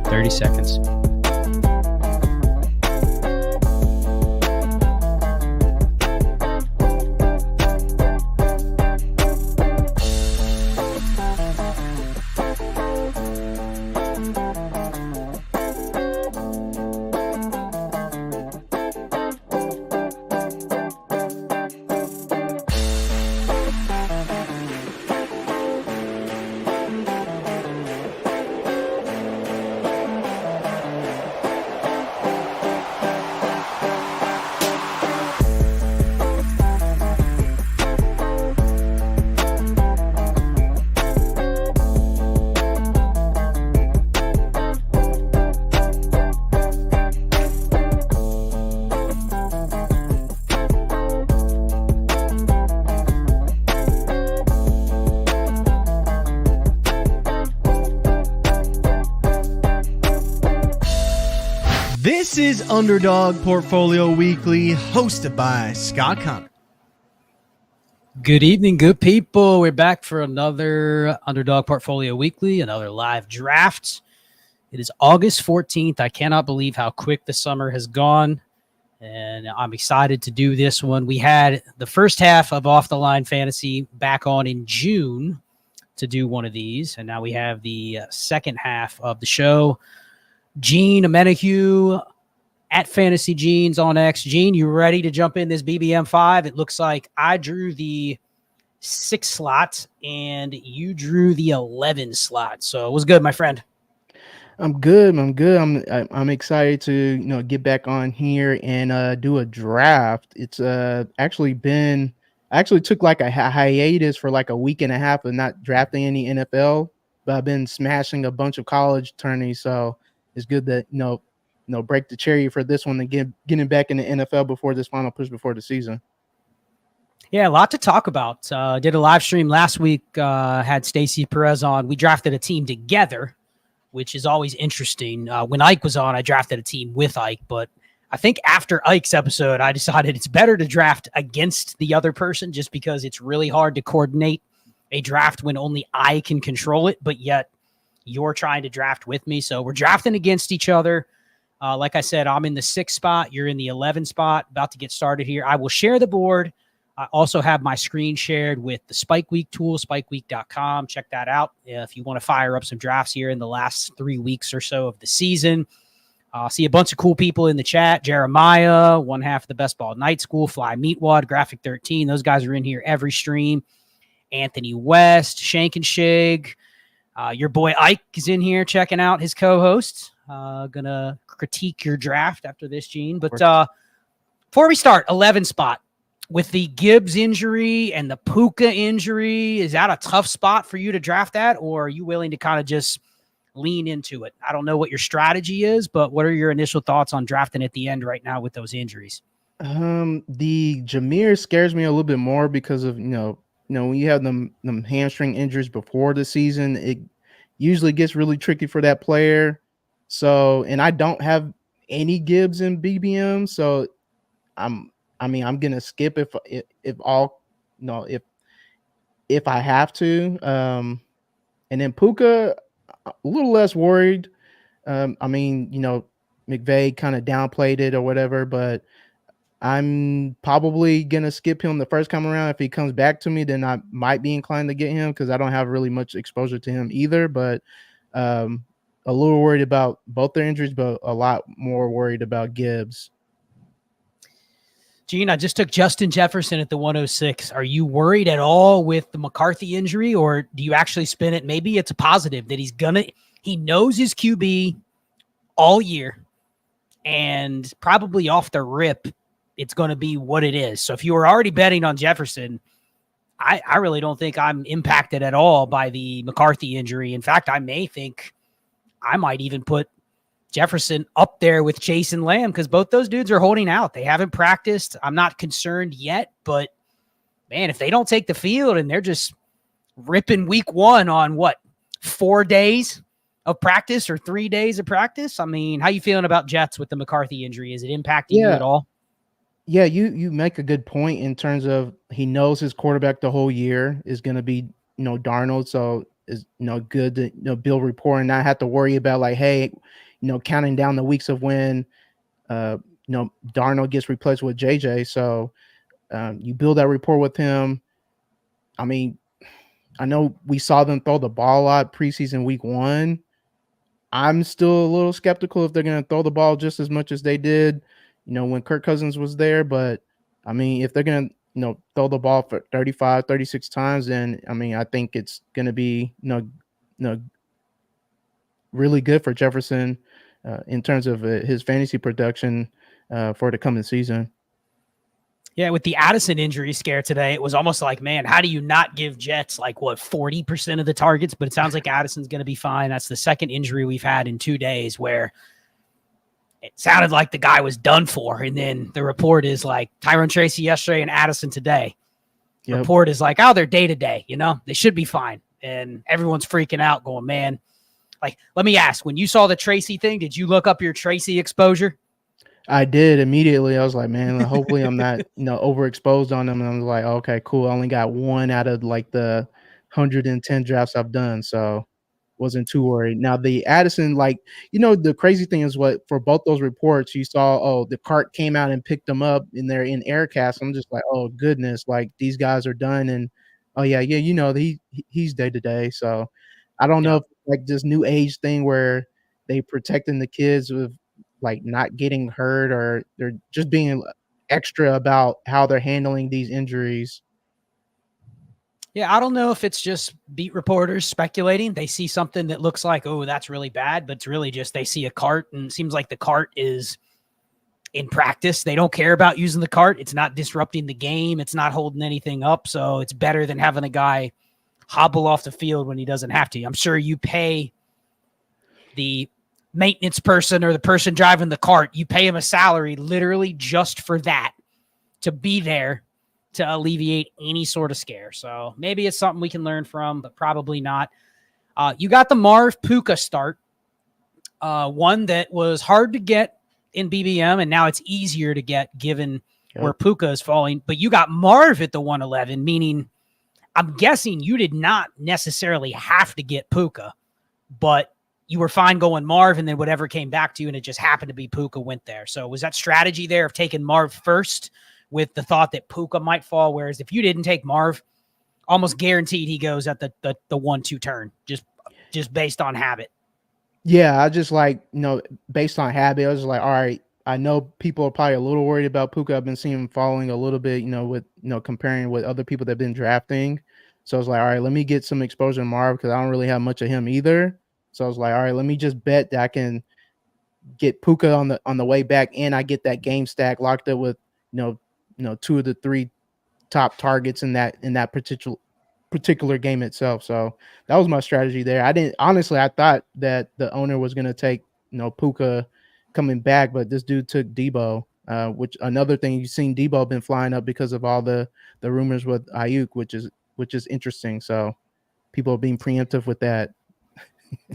30 seconds. This is Underdog Portfolio Weekly, hosted by Scott Connor. Good evening, good people. We're back for another Underdog Portfolio Weekly, another live draft. It is August 14th. I cannot believe how quick the summer has gone, and I'm excited to do this one. We had the first half of Off the Line Fantasy back on in June to do one of these, and now we have the second half of the show. Gene Omenihu at Fantasy Genes on X. Gene, you ready to jump in this BBM5? It looks like I drew the 6 slot and you drew the 11 slot. So it was good, my friend. I'm good. I'm excited to get back on here and do a draft. It's actually took like a hiatus for like a week and a half of not drafting any NFL, but I've been smashing a bunch of college tourneys, so it's good that break the cherry for this one and getting back in the NFL before this final push before the season. Yeah, a lot to talk about. Did a live stream last week, had Stacy Perez on. We drafted a team together, which is always interesting. When Ike was on, I drafted a team with Ike, but I think after Ike's episode, I decided it's better to draft against the other person just because it's really hard to coordinate a draft when only I can control it, but yet you're trying to draft with me. So we're drafting against each other. Like I said, I'm in the 6 spot. You're in the 11 spot. About to get started here. I will share the board. I also have my screen shared with the Spike Week tool, spikeweek.com. Check that out if you want to fire up some drafts here in the last 3 weeks or so of the season. See a bunch of cool people in the chat. Jeremiah, one half of the Bestball Night School, Fly Meatwad, Graphic 13. Those guys are in here every stream. Anthony West, Shank and Shig. Your boy Ike is in here checking out his co-host. Gonna critique your draft after this, Gene. But before we start, 11 spot. With the Gibbs injury and the Puka injury, is that a tough spot for you to draft at, or are you willing to kind of just lean into it? I don't know what your strategy is, but what are your initial thoughts on drafting at the end right now with those injuries? The Jameer scares me a little bit more because of, when you have them hamstring injuries before the season, it usually gets really tricky for that player. So, and I don't have any Gibbs in BBM, so I'm gonna skip if I have to. And then Puka, a little less worried. McVay kind of downplayed it or whatever, but I'm probably gonna skip him the first time around. If he comes back to me, then I might be inclined to get him because I don't have really much exposure to him either. But a little worried about both their injuries, but a lot more worried about Gibbs. Gene, I just took Justin Jefferson at the 106. Are you worried at all with the McCarthy injury, or do you actually spin it? Maybe it's a positive that he knows his QB all year, and probably off the rip, it's going to be what it is. So if you were already betting on Jefferson, I really don't think I'm impacted at all by the McCarthy injury. In fact, I may think I might even put Jefferson up there with Chase and Lamb because both those dudes are holding out. They haven't practiced. I'm not concerned yet, but man, if they don't take the field and they're just ripping week 1 on 4 days of practice or 3 days of practice? I mean, how you feeling about Jets with the McCarthy injury? Is it impacting you at all? Yeah, you make a good point in terms of he knows his quarterback the whole year is going to be, Darnold. So good to build rapport and not have to worry about like, hey, counting down the weeks of when Darnold gets replaced with JJ. So you build that rapport with him. I mean, I know we saw them throw the ball a lot preseason week 1. I'm still a little skeptical if they're going to throw the ball just as much as they did, when Kirk Cousins was there. But I mean, if they're going to, throw the ball for 35, 36 times, then I mean, I think it's going to be, really good for Jefferson in terms of his fantasy production for the coming season. Yeah, with the Addison injury scare today, it was almost like, man, how do you not give Jets 40% of the targets? But it sounds like Addison's going to be fine. That's the second injury we've had in 2 days where it sounded like the guy was done for. And then the report is like Tyrone Tracy yesterday and Addison today. Yep. Report is like, oh, they're day-to-day, they should be fine. And everyone's freaking out going, man, let me ask, when you saw the Tracy thing, did you look up your Tracy exposure? I did immediately. I was like, man, hopefully I'm not, overexposed on them. And I was like, okay, cool. I only got 1 out of the 110 drafts I've done. So wasn't too worried. Now the Addison, the crazy thing is for both those reports, you saw, the cart came out and picked them up and they're in Aircast. I'm just like, oh goodness, these guys are done. And oh yeah, he's day to day. So I don't know if this new age thing where they protecting the kids with not getting hurt, or they're just being extra about how they're handling these injuries. Yeah, I don't know if it's just beat reporters speculating. They see something that looks like, oh, that's really bad, but it's really just they see a cart, and it seems like the cart is in practice. They don't care about using the cart. It's not disrupting the game. It's not holding anything up, so it's better than having a guy hobble off the field when he doesn't have to. I'm sure you pay the maintenance person or the person driving the cart, you pay him a salary literally just for that, to be there to alleviate any sort of scare. So maybe it's something we can learn from, but probably not. You got the Marv Puka start, one that was hard to get in BBM, and now it's easier to get given where Puka is falling. But you got Marv at the 111, meaning I'm guessing you did not necessarily have to get Puka, but you were fine going Marv, and then whatever came back to you, and it just happened to be Puka went there. So was that strategy there of taking Marv first with the thought that Puka might fall? Whereas if you didn't take Marv, almost guaranteed he goes at the 1-2 turn, just based on habit. Yeah, I just based on habit, I was like, all right, I know people are probably a little worried about Puka. I've been seeing him falling a little bit, with comparing with other people that have been drafting. So I was like, all right, let me get some exposure to Marv because I don't really have much of him either. So I was like, all right, let me just bet that I can get Puka on the way back, and I get that game stack locked up with 2 of the 3 top targets in that particular game itself. So that was my strategy there. I thought that the owner was going to take Puka coming back, but this dude took Debo, which another thing, you've seen Debo been flying up because of all the rumors with Ayuk, which is interesting. So people are being preemptive with that.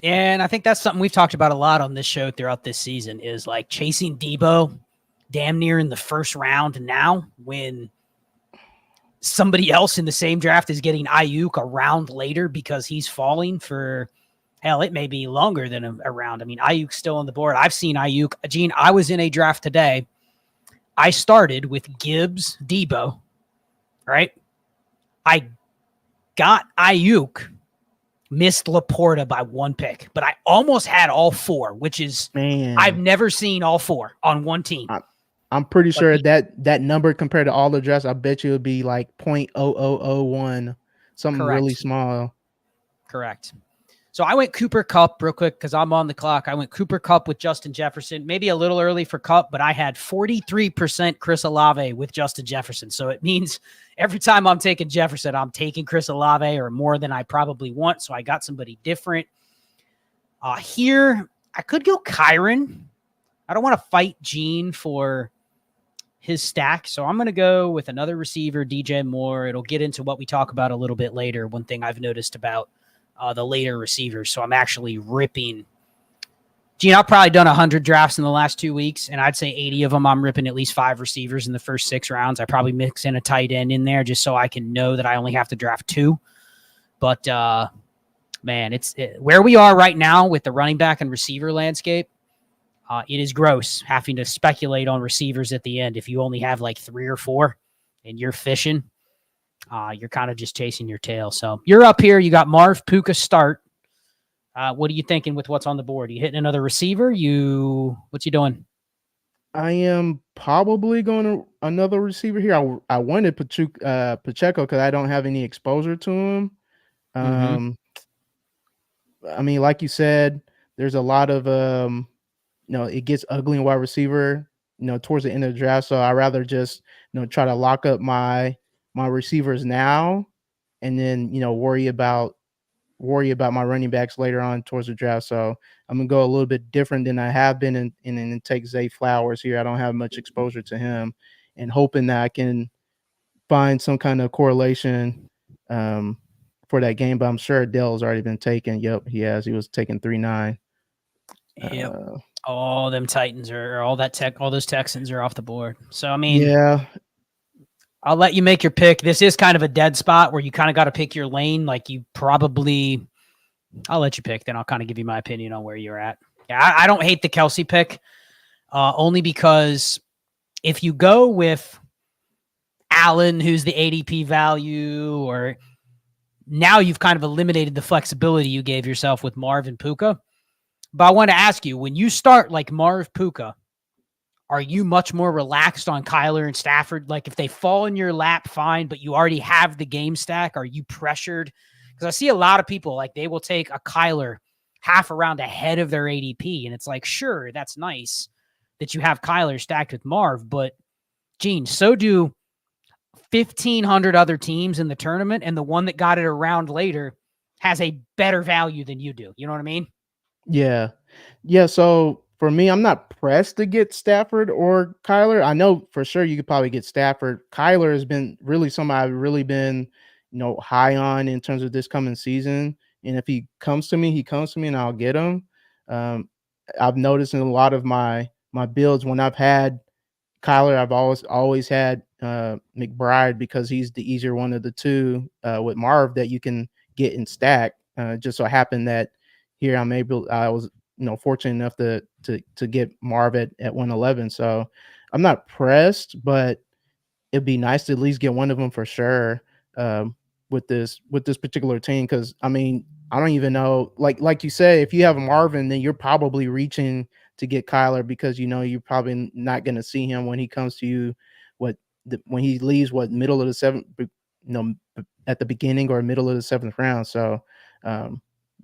And I think that's something we've talked about a lot on this show throughout this season, is chasing Debo damn near in the first round now, when somebody else in the same draft is getting Ayuk a round later because he's falling for, hell, it may be longer than a round. I mean, Ayuk's still on the board. I've seen Ayuk. Gene, I was in a draft today. I started with Gibbs, Debo, right? I got Ayuk, missed Laporta by 1 pick, but I almost had all 4, which is, man, I've never seen all 4 on one team. I'm pretty sure that number compared to all the drafts, I bet you it would be 0.0001, something correct. Really small. Correct. So I went Cooper Kupp real quick because I'm on the clock. I went Cooper Kupp with Justin Jefferson, maybe a little early for Kupp, but I had 43% Chris Olave with Justin Jefferson. So it means every time I'm taking Jefferson, I'm taking Chris Olave, or more than I probably want. So I got somebody different. Here, I could go Kyron. I don't want to fight Gene for his stack, so I'm going to go with another receiver, DJ Moore. It'll get into what we talk about a little bit later. One thing I've noticed about the later receivers. So I'm actually ripping. Gene, I've probably done 100 drafts in the last 2 weeks, and I'd say 80 of them I'm ripping at least 5 receivers in the first 6 rounds. I probably mix in a tight end in there just so I can know that I only have to draft 2. But Man, where we are right now with the running back and receiver landscape. It is gross having to speculate on receivers at the end. If you only have like 3 or 4 and you're fishing, you're kind of just chasing your tail. So you're up here. You got Marv Puka start. What are you thinking with what's on the board? You hitting another receiver? What's you doing? I am probably going to another receiver here. I wanted Pacheco because I don't have any exposure to him. I mean, like you said, there's a lot of it gets ugly in wide receiver, towards the end of the draft. So I rather just try to lock up my receivers now, and then worry about my running backs later on towards the draft. So I'm gonna go a little bit different than I have been, and take Zay Flowers here. I don't have much exposure to him, and hoping that I can find some kind of correlation for that game. But I'm sure Dell's already been taken. Yep, he has. He was taken 3-9. Yep. All them Titans all those Texans are off the board. So I mean, yeah, I'll let you make your pick. This is kind of a dead spot where you kind of got to pick your lane. Like I'll let you pick, then I'll kind of give you my opinion on where you're at. Yeah, I don't hate the Kelsey pick, only because if you go with Allen, who's the ADP value, or now you've kind of eliminated the flexibility you gave yourself with Marv and Puka. But I want to ask you, when you start like Marv Puka, are you much more relaxed on Kyler and Stafford? Like if they fall in your lap, fine, but you already have the game stack. Are you pressured? Because I see a lot of people, like they will take a Kyler half a round ahead of their ADP. And it's like, sure, that's nice that you have Kyler stacked with Marv, but Gene, so do 1,500 other teams in the tournament. And the one that got it a round later has a better value than you do. You know what I mean? Yeah. So for me, I'm not pressed to get Stafford or Kyler. I know for sure you could probably get Stafford. Kyler has been really somebody I've really been, high on in terms of this coming season. And if he comes to me, and I'll get him. I've noticed in a lot of my builds when I've had Kyler, I've always had McBride because he's the easier one of the two with Marv that you can get in stack. Just so happened that here I was fortunate enough to get Marv at 111. So I'm not pressed, but it'd be nice to at least get one of them for sure with this particular team. Because I mean, I don't even know, like you say, if you have Marvin, then you're probably reaching to get Kyler because you're probably not going to see him when he comes to you. When he leaves, middle of the seventh, at the beginning or middle of the 7th round. So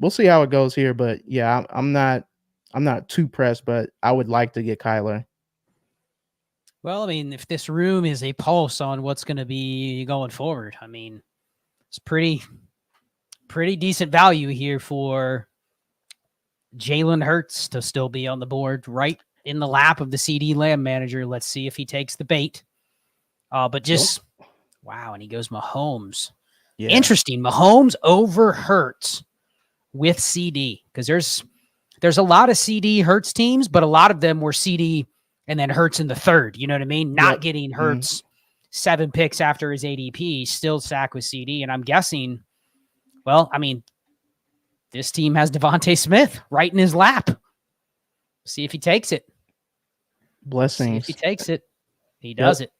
we'll see how it goes here. But yeah, I'm not too pressed, but I would like to get Kyler. Well, I mean, if this room is a pulse on what's going to be going forward, I mean, it's pretty decent value here for Jalen Hurts to still be on the board right in the lap of the CD Lamb manager. Let's see if he takes the bait. But just, wow, and he goes Mahomes. Yeah. Interesting. Mahomes over Hurts with CD because there's a lot of CD Hurts teams, but a lot of them were CD and then Hurts in the 3rd. You know what I mean? Not getting Hurts 7 picks after his ADP, still stacked with CD. And I'm guessing, well, I mean, this team has Devontae Smith right in his lap. See if he takes it. Blessings. See if he takes it. He does it.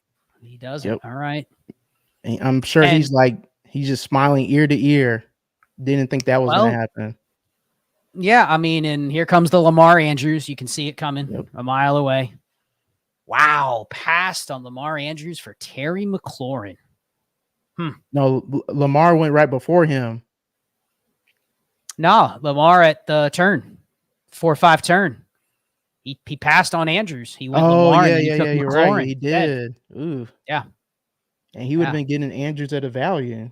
He does it. All right. And I'm sure he's just smiling ear to ear. Didn't think that was going to happen. Yeah, I mean, and here comes the Lamar Andrews. You can see it coming a mile away. Wow, passed on Lamar Andrews for Terry McLaurin. No, Lamar went right before him. No, Lamar at the turn, 4-5 turn. He passed on Andrews. He went Lamar. Yeah, and he took you're McLaurin right. He did. Ooh. Yeah. And he would have been getting Andrews at a value.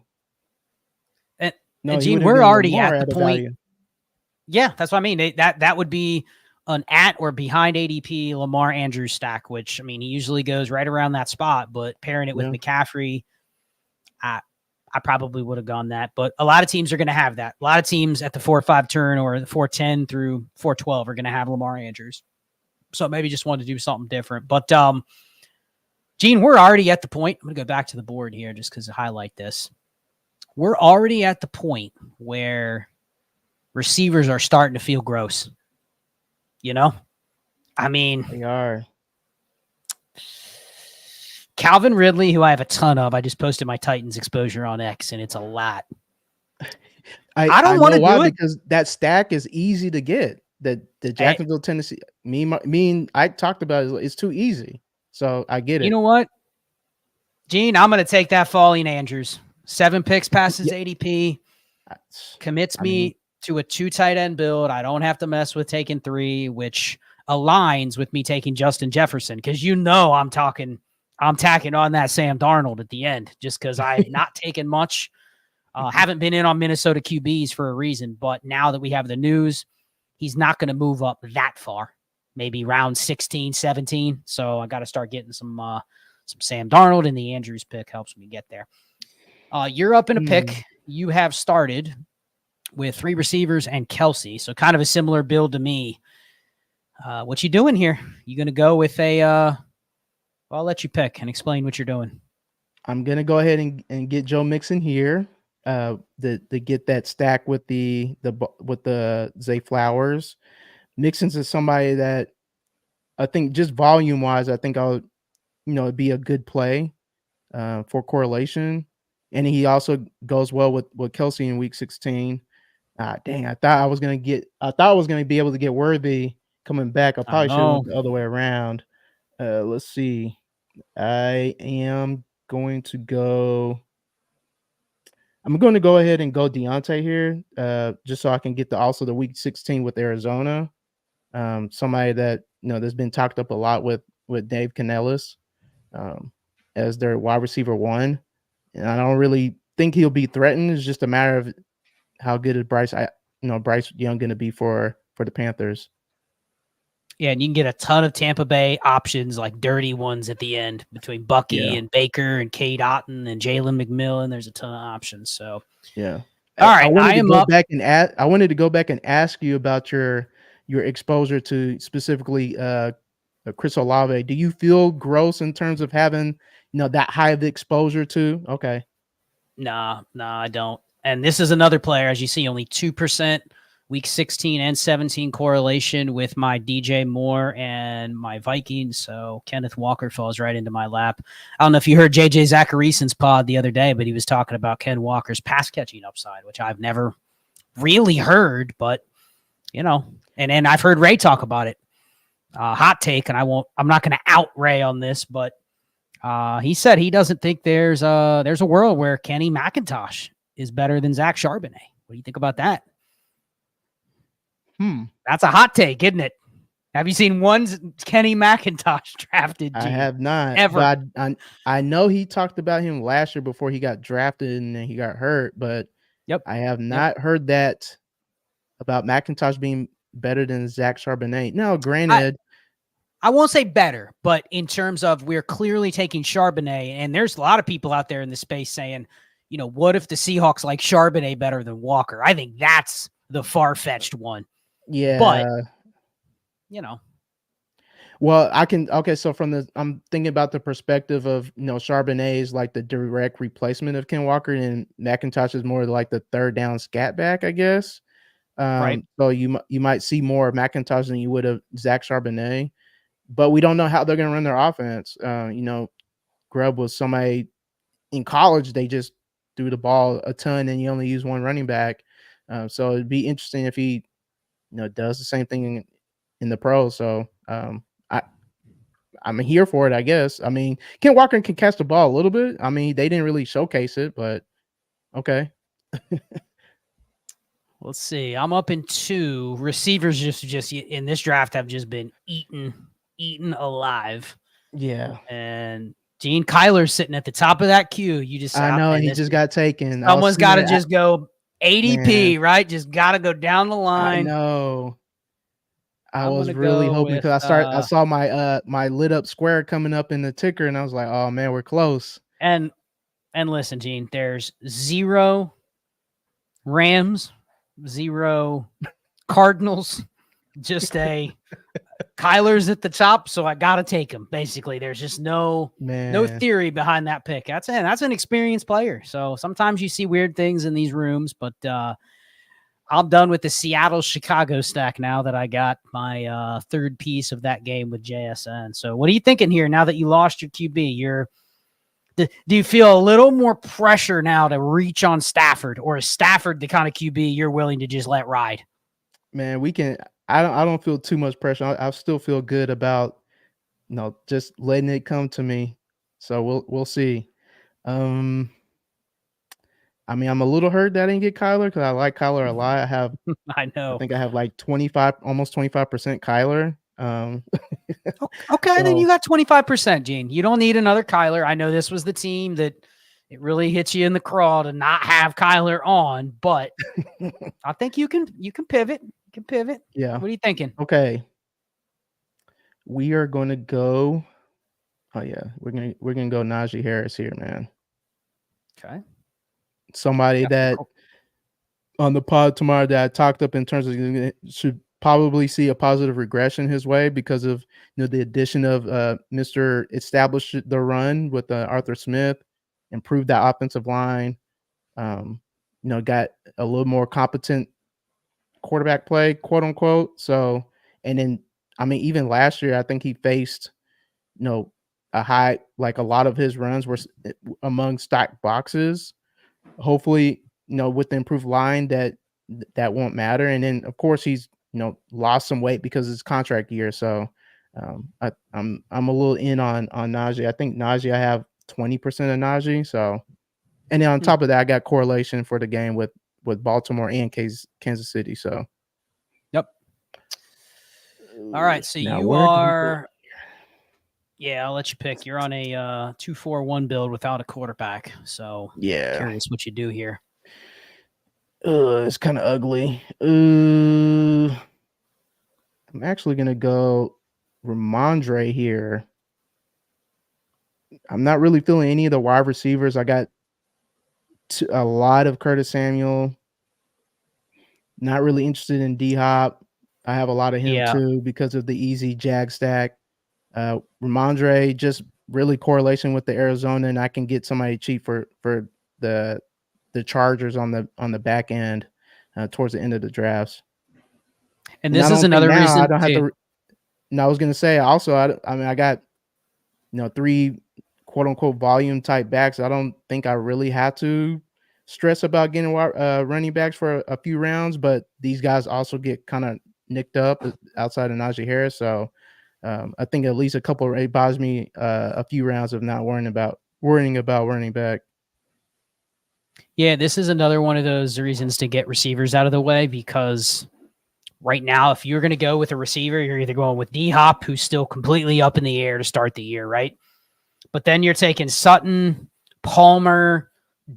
And Gene, we're already Lamar at the point. Value. Yeah, that's what I mean. That would be an at or behind ADP Lamar Andrews stack, which, I mean, he usually goes right around that spot, but pairing it with McCaffrey, I probably would have gone that. But a lot of teams are going to have that. A lot of teams at the 4-5 turn or the 4-10 through 4-12 are going to have Lamar Andrews. So maybe just wanted to do something different. But, Gene, we're already at the point. I'm going to go back to the board here just because to highlight this. We're already at the point where receivers are starting to feel gross. You know? I mean, They are. Calvin Ridley, who I have a ton of. I just posted my Titans exposure on X, and it's a lot. I don't want know to why, do it. because that stack is easy to get. The Jacksonville, Tennessee, me and I talked about it, it's too easy. So I get it. You know what, Gene? I'm going to take that Falling Andrews. 7 picks passes ADP, commits me to a 2 tight end build. I don't have to mess with taking 3, which aligns with me taking Justin Jefferson, because I'm tacking on that Sam Darnold at the end, just because I've not taken much. Haven't been in on Minnesota QBs for a reason, but now that we have the news, he's not going to move up that far, maybe round 16, 17. So I got to start getting some Sam Darnold, and the Andrews pick helps me get there. You're up in a pick. You have started with 3 receivers and Kelsey, so kind of a similar build to me. What you doing here? You going to go with I'll let you pick and explain what you're doing. I'm going to go ahead and get Joe Mixon here. To get that stack with the Zay Flowers. Mixon's is somebody that I think just volume wise, I think it'd be a good play for correlation. And he also goes well with Kelsey in week 16. Dang, I thought I was gonna be able to get Worthy coming back. I probably should have went the other way around. Let's see. I am going to go. I'm going to go ahead and go Deontay here, just so I can get also the week 16 with Arizona. Somebody that that's been talked up a lot with Dave Canellis as their wide receiver 1, and I don't really think he'll be threatened. It's just a matter of how good is Bryce Young going to be for the Panthers. Yeah, and you can get a ton of Tampa Bay options, like dirty ones at the end between Bucky and Baker and Cade Otton and Jalen McMillan. There's a ton of options. So yeah. All right. I wanted to go back and ask you about your exposure to specifically Chris Olave. Do you feel gross in terms of having that high of exposure to? Okay. Nah, I don't. And this is another player, as you see, only 2%. Week 16 and 17 correlation with my DJ Moore and my Vikings. So Kenneth Walker falls right into my lap. I don't know if you heard JJ Zacharyason's pod the other day, but he was talking about Ken Walker's pass catching upside, which I've never really heard, but and I've heard Ray talk about it. Hot take, and I'm not going to out Ray on this, but he said he doesn't think there's a world where Kenny McIntosh is better than Zach Charbonnet. What do you think about that? That's a hot take, isn't it? Have you seen one Kenny McIntosh drafted? I have not. Ever. But I know he talked about him last year before he got drafted and then he got hurt. But I have not heard that about McIntosh being better than Zach Charbonnet. Now, granted, I won't say better, but in terms of we're clearly taking Charbonnet, and there's a lot of people out there in the space saying, what if the Seahawks like Charbonnet better than Walker? I think that's the far-fetched one. Yeah. But, Well, so I'm thinking about the perspective of, Charbonnet is like the direct replacement of Ken Walker, and McIntosh is more like the third down scat back, I guess. Right. So you might see more of McIntosh than you would of Zach Charbonnet, but we don't know how they're going to run their offense. Grubb was somebody in college, they just threw the ball a ton and you only use one running back. So it'd be interesting if he, does the same thing in the pros. So I'm here for it, I guess. I mean, Ken Walker can catch the ball a little bit. I mean, they didn't really showcase it, but okay. Let's see. I'm up in 2 receivers. Just in this draft have just been eaten alive. Yeah. And Gene Kyler's sitting at the top of that queue. You just I know he just got taken. Someone's got to just go ADP, right? Just got to go down the line. I know. I was really hoping because I saw my my lit up square coming up in the ticker, and I was like, oh man, we're close. And listen, Gene, there's 0 Rams, 0 Cardinals, just a Kyler's at the top, so I got to take him. Basically, there's just no theory behind that pick. That's an experienced player. So sometimes you see weird things in these rooms, but I'm done with the Seattle-Chicago stack now that I got my third piece of that game with JSN. So what are you thinking here now that you lost your QB? Do you feel a little more pressure now to reach on Stafford, or is Stafford the kind of QB you're willing to just let ride? Man, I don't feel too much pressure. I still feel good about just letting it come to me. So we'll see. I mean, I'm a little hurt that I didn't get Kyler because I like Kyler a lot. I know. I think I have like 25, almost 25% Kyler. Okay, then So you got 25%, Gene. You don't need another Kyler. I know this was the team that it really hits you in the craw to not have Kyler on, but I think you can pivot. You can pivot. yeah. What are you thinking? Okay. We are going to go. Oh yeah, we're gonna go Najee Harris here, man. Okay. Somebody that on the pod tomorrow that I talked up in terms of should probably see a positive regression his way because of the addition of Mr. Established the run with Arthur Smith, improved that offensive line. Got a little more competent quarterback play, quote unquote. So, and then I mean, even last year, I think he faced a high, like a lot of his runs were among stacked boxes. Hopefully, with the improved line that won't matter. And then of course he's lost some weight because of his contract year. So I'm a little in on Najee. I think Najee, I have 20% of Najee. So, and then on top of that, I got correlation for the game with Baltimore and Kansas City. So yep. All right. So now you are. Yeah, I'll let you pick. You're on a 2-4-1 build without a quarterback. So yeah, curious what you do here. It's kind of ugly. I'm actually gonna go Ramondre here. I'm not really feeling any of the wide receivers. I got a lot of Curtis Samuel. Not really interested in D-Hop. I have a lot of him too because of the easy Jag stack. Ramondre, just really correlation with the Arizona, and I can get somebody cheap for the Chargers on the back end towards the end of the drafts. And this is another reason I don't have to. No, I was gonna say also. I mean, I got 3 quote unquote volume type backs. I don't think I really have to stress about getting running backs for a few rounds, but these guys also get kind of nicked up outside of Najee Harris. So I think at least a couple it buys me a few rounds of not worrying about running back. Yeah, this is another one of those reasons to get receivers out of the way, because right now, if you're going to go with a receiver, you're either going with D-Hop, who's still completely up in the air to start the year, right? But then you're taking Sutton, Palmer,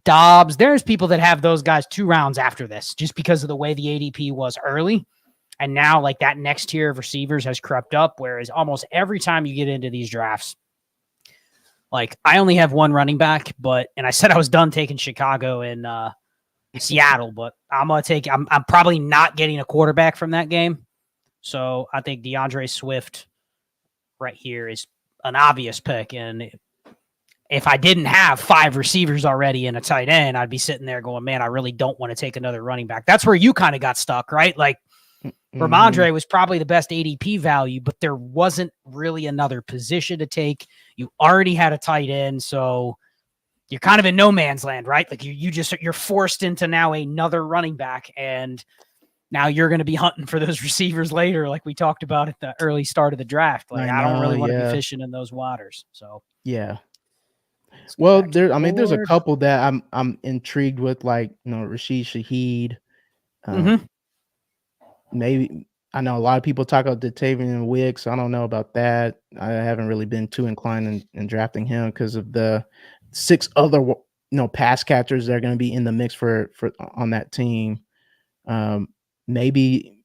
Dobbs. There's people that have those guys 2 rounds after this just because of the way the ADP was early. And now, like, that next tier of receivers has crept up, whereas almost every time you get into these drafts, like, I only have 1 running back, and I said I was done taking Chicago and Seattle, but I'm probably not getting a quarterback from that game. So I think DeAndre Swift right here is an obvious pick. And if I didn't have 5 receivers already in a tight end, I'd be sitting there going, man, I really don't want to take another running back. That's where you kind of got stuck, right? Like, Ramondre was probably the best ADP value, but there wasn't really another position to take. You already had a tight end, so you're kind of in no man's land, right? Like you're forced into now another running back, and now you're going to be hunting for those receivers later, like we talked about at the early start of the draft. Like I don't really want to be fishing in those waters. So yeah. Well, there's a couple that I'm intrigued with, like Rashid Shaheed. Maybe I know a lot of people talk about Datavian Wicks. I don't know about that. I haven't really been too inclined in drafting him because of the 6 other pass catchers that are going to be in the mix for on that team. Maybe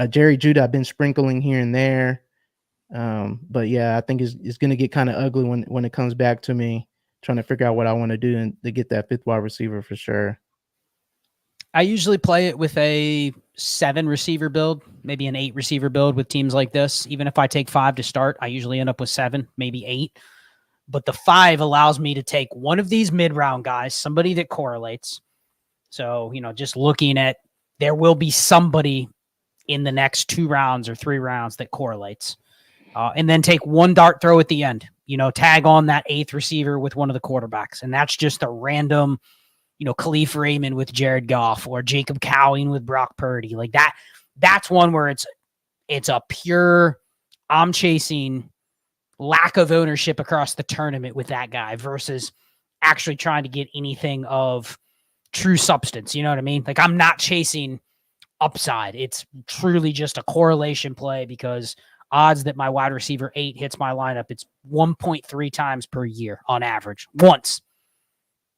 Jerry Judy I've been sprinkling here and there. But yeah, I think it's going to get kind of ugly when it comes back to me trying to figure out what I want to do and to get that 5th wide receiver for sure. I usually play it with a 7 receiver build, maybe an 8 receiver build with teams like this. Even if I take 5 to start, I usually end up with 7, maybe 8. But the 5 allows me to take one of these mid-round guys, somebody that correlates. So, just looking at there will be somebody in the next 2 rounds or 3 rounds that correlates. And then take one dart throw at the end, tag on that 8th receiver with one of the quarterbacks. And that's just a random, Khalif Raymond with Jared Goff or Jacob Cowing with Brock Purdy. Like that. That's one where it's a pure, I'm chasing lack of ownership across the tournament with that guy versus actually trying to get anything of true substance. You know what I mean? Like I'm not chasing upside. It's truly just a correlation play because odds that my wide receiver 8 hits my lineup, it's 1.3 times per year on average once.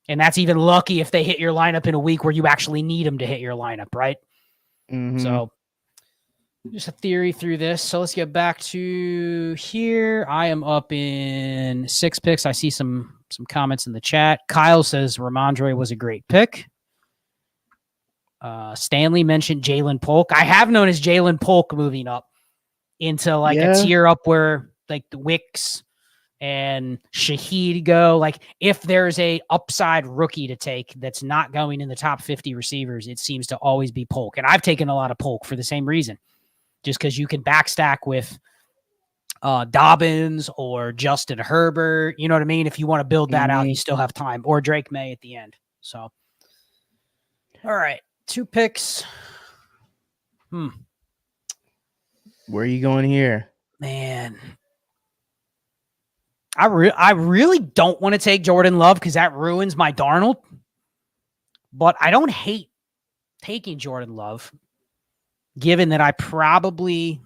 And that's even lucky if they hit your lineup in a week where you actually need them to hit your lineup, right? Mm-hmm. So just a theory through this. So let's get back to here. I am up in 6 picks. I see some comments in the chat. Kyle says Ramondre was a great pick. Stanley mentioned Jalen Polk. I have known as Jalen Polk moving up into like a tier up where like the Wicks and Shaheed go. Like if there's a upside rookie to take that's not going in the top 50 receivers, it seems to always be Polk. And I've taken a lot of Polk for the same reason. Just because you can backstack with Dobbins or Justin Herbert. You know what I mean? If you want to build that out, you still have time. Or Drake May at the end. So, all right. 2 picks. Where are you going here? Man. I really don't want to take Jordan Love because that ruins my Darnold. But I don't hate taking Jordan Love. Given that I probably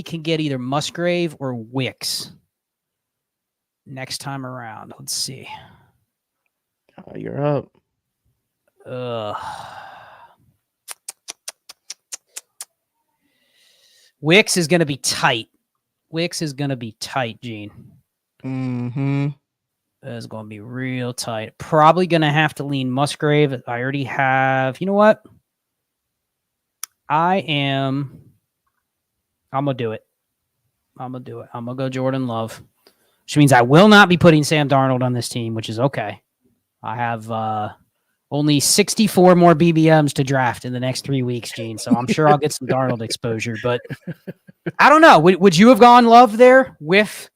can get either Musgrave or Wicks next time around. Let's see. Oh, you're up. Wicks is going to be tight. Gene. Mm-hmm. It's going to be real tight. Probably going to have to lean Musgrave. I already have. You know what? I'm going to do it. I'm going to go Jordan Love, which means I will not be putting Sam Darnold on this team, which is okay. I have only 64 more BBMs to draft in the next 3 weeks, Gene. So I'm sure I'll get some Darnold exposure. But I don't know. Would you have gone Love there with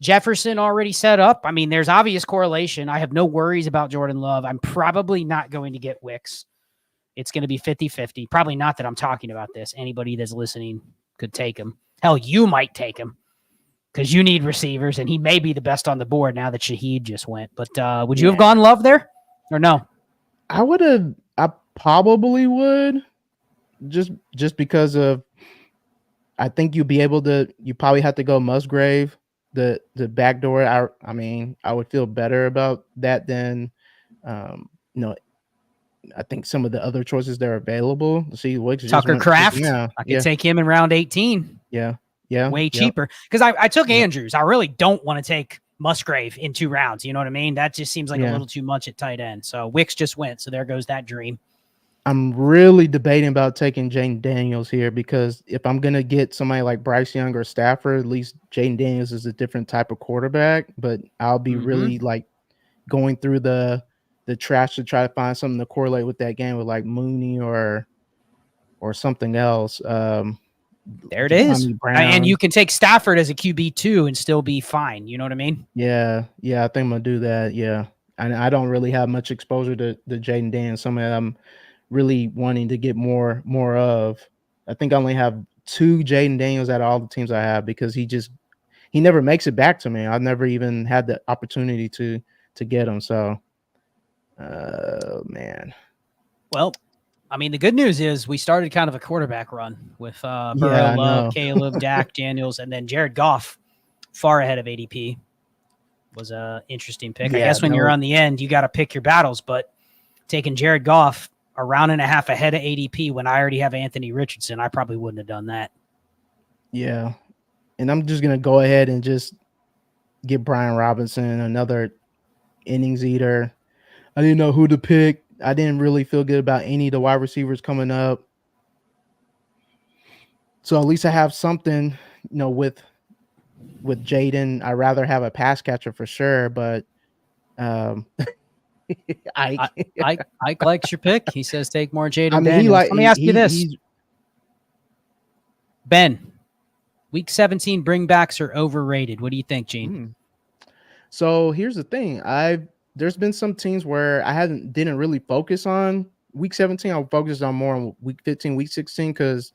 Jefferson already set up? I mean, there's obvious correlation. I have no worries about Jordan Love. I'm probably not going to get Wicks. It's going to be 50-50. Probably not that I'm talking about this. Anybody that's listening could take him. Hell, you might take him because you need receivers, and he may be the best on the board now that Shaheed just went. But would you have gone Love there or no? I probably would just because of I think you probably have to go Musgrave. The back door, I mean, I would feel better about that than, I think some of the other choices that are available. See, Tucker Kraft, I could take him in round 18. Yeah, way cheaper. Because I took Andrews. I really don't want to take Musgrave in 2 rounds. You know what I mean? That just seems like a little too much at tight end. So Wicks just went. So there goes that dream. I'm really debating about taking Jaden Daniels here because if I'm going to get somebody like Bryce Young or Stafford, at least Jaden Daniels is a different type of quarterback, but I'll be really like going through the trash to try to find something to correlate with that game with like Mooney or something else. There it is. And you can take Stafford as a QB2 and still be fine. You know what I mean? Yeah. I think I'm going to do that. Yeah. And I don't really have much exposure to Jaden Daniels. Somebody I'm really wanting to get more of. I think I only have 2 Jaden Daniels out of all the teams I have because he never makes it back to me. I've never even had the opportunity to get him. So, man. Well, I mean, the good news is we started kind of a quarterback run with Burrow, Love, Caleb, Dak, Daniels, and then Jared Goff far ahead of ADP was a interesting pick. I guess when you're on the end, you got to pick your battles, but taking Jared Goff a round and a half ahead of ADP when I already have Anthony Richardson, I probably wouldn't have done that. Yeah. And I'm just going to go ahead and just get Brian Robinson, another innings eater. I didn't know who to pick. I didn't really feel good about any of the wide receivers coming up. So at least I have something, with Jaden. I'd rather have a pass catcher for sure, but I Ike likes your pick. He says take more Jaden I mean, Daniels. Let me ask you this, he's Ben. Week 17 bringbacks are overrated. What do you think, Gene? So here's the thing. There's been some teams where I didn't really focus on week 17. I focused on more on week 15, week 16, because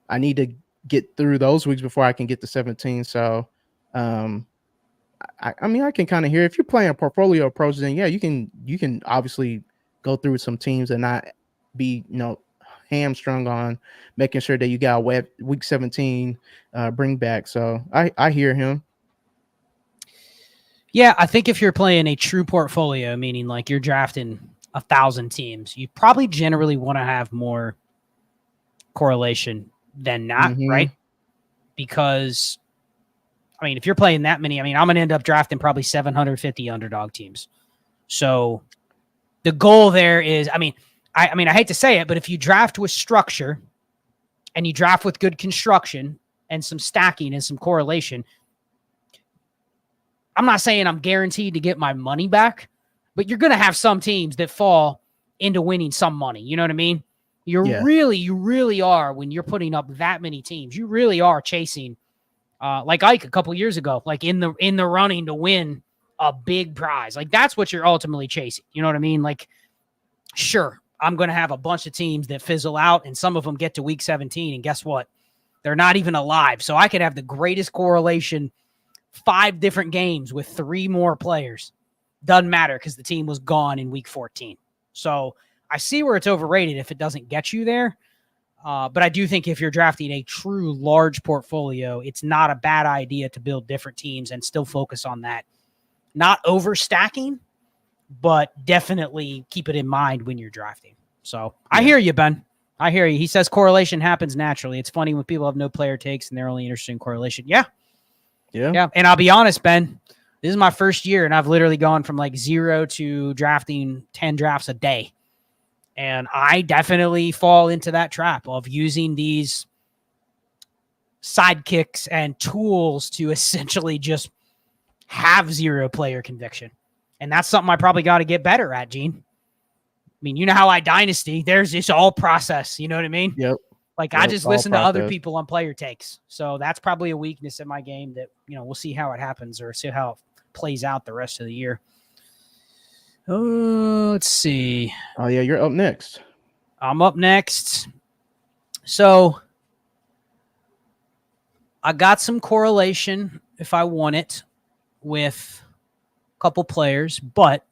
I need to get through those weeks before I can get to 17. So I mean, I can kind of hear if you're playing a portfolio approach, then yeah, you can obviously go through some teams and not be hamstrung on making sure that you got a week 17 bring back. So I hear him. Yeah, I think if you're playing a true portfolio, meaning like you're drafting 1,000 teams, you probably generally want to have more correlation than not, right? Because I mean, if you're playing that many, I mean, I'm going to end up drafting probably 750 underdog teams. So the goal there is, I mean, I hate to say it, but if you draft with structure and you draft with good construction and some stacking and some correlation, I'm not saying I'm guaranteed to get my money back, but you're going to have some teams that fall into winning some money. You know what I mean? You really are, when you're putting up that many teams, you really are chasing, like Ike a couple years ago, like in the running to win a big prize. Like that's what you're ultimately chasing. You know what I mean? Like, sure, I'm going to have a bunch of teams that fizzle out and some of them get to week 17 and guess what? They're not even alive. So I could have the greatest correlation, 5 different games with 3 more players. Doesn't matter because the team was gone in week 14. So I see where it's overrated if it doesn't get you there. But I do think if you're drafting a true large portfolio, it's not a bad idea to build different teams and still focus on that. Not overstacking, but definitely keep it in mind when you're drafting. So I hear you, Ben. I hear you. He says correlation happens naturally. It's funny when people have no player takes and they're only interested in correlation. Yeah. And I'll be honest, Ben, this is my first year and I've literally gone from like 0 to drafting 10 drafts a day. And I definitely fall into that trap of using these sidekicks and tools to essentially just have 0 player conviction. And that's something I probably got to get better at, Gene. I mean, you know how I dynasty, there's this all process. You know what I mean? Yep. Like I just listen to other people on player takes. So that's probably a weakness in my game that, we'll see how it happens or see how it plays out the rest of the year. Oh, let's see. Oh, yeah, you're up next. I'm up next. So I got some correlation if I want it with a couple players, but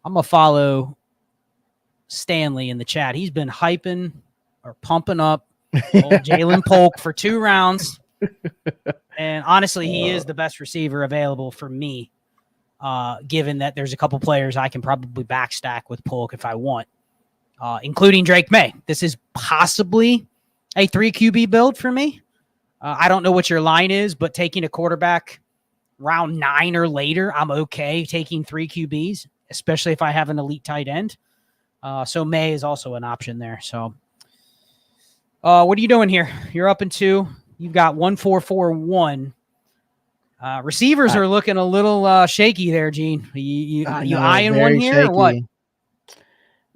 I'm going to follow Stanley in the chat. He's been hyping or pumping up old Jalen Polk for 2 rounds. And honestly, he is the best receiver available for me, given that there's a couple players I can probably backstack with Polk if I want, including Drake May. This is possibly a 3 QB build for me. I don't know what your line is, but taking a quarterback round 9 or later, I'm okay taking 3 QBs, especially if I have an elite tight end. So May is also an option there. So what are you doing here? You're up in 2. You've got 1-4-4-1. Receivers are looking a little shaky there, Gene. You eyeing one here shaky. Or what?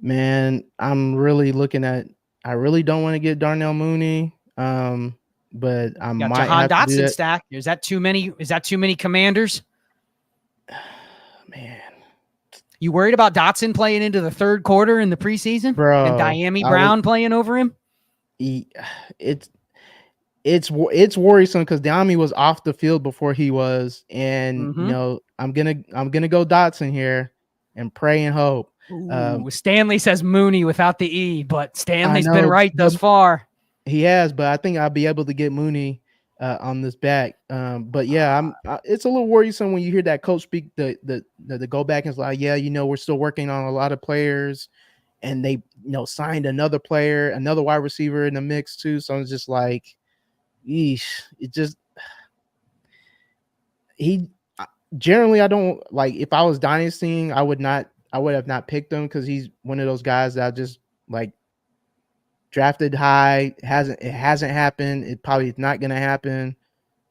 Man, I'm really looking at. I really don't want to get Darnell Mooney, but I might Jahan have Dotson to do that. stack. Is that too many? Is that too many Commanders? Man, you worried about Dotson playing into the 3rd quarter in the preseason, bro? And Diami Brown playing over him? It's worrisome because Diami was off the field before he was, and I'm gonna go Dotson here and pray and hope. Stanley says Mooney without the E, but Stanley's been right thus far. He has, but I think I'll be able to get Mooney on this back. But yeah, it's a little worrisome when you hear that coach speak the go back and it's like, yeah, we're still working on a lot of players, and they signed another player, another wide receiver in the mix too. So it's just like, eesh, generally I don't like. If I was dynastying, I would have not picked him because he's one of those guys that I just like drafted high. It hasn't happened. It probably is not going to happen.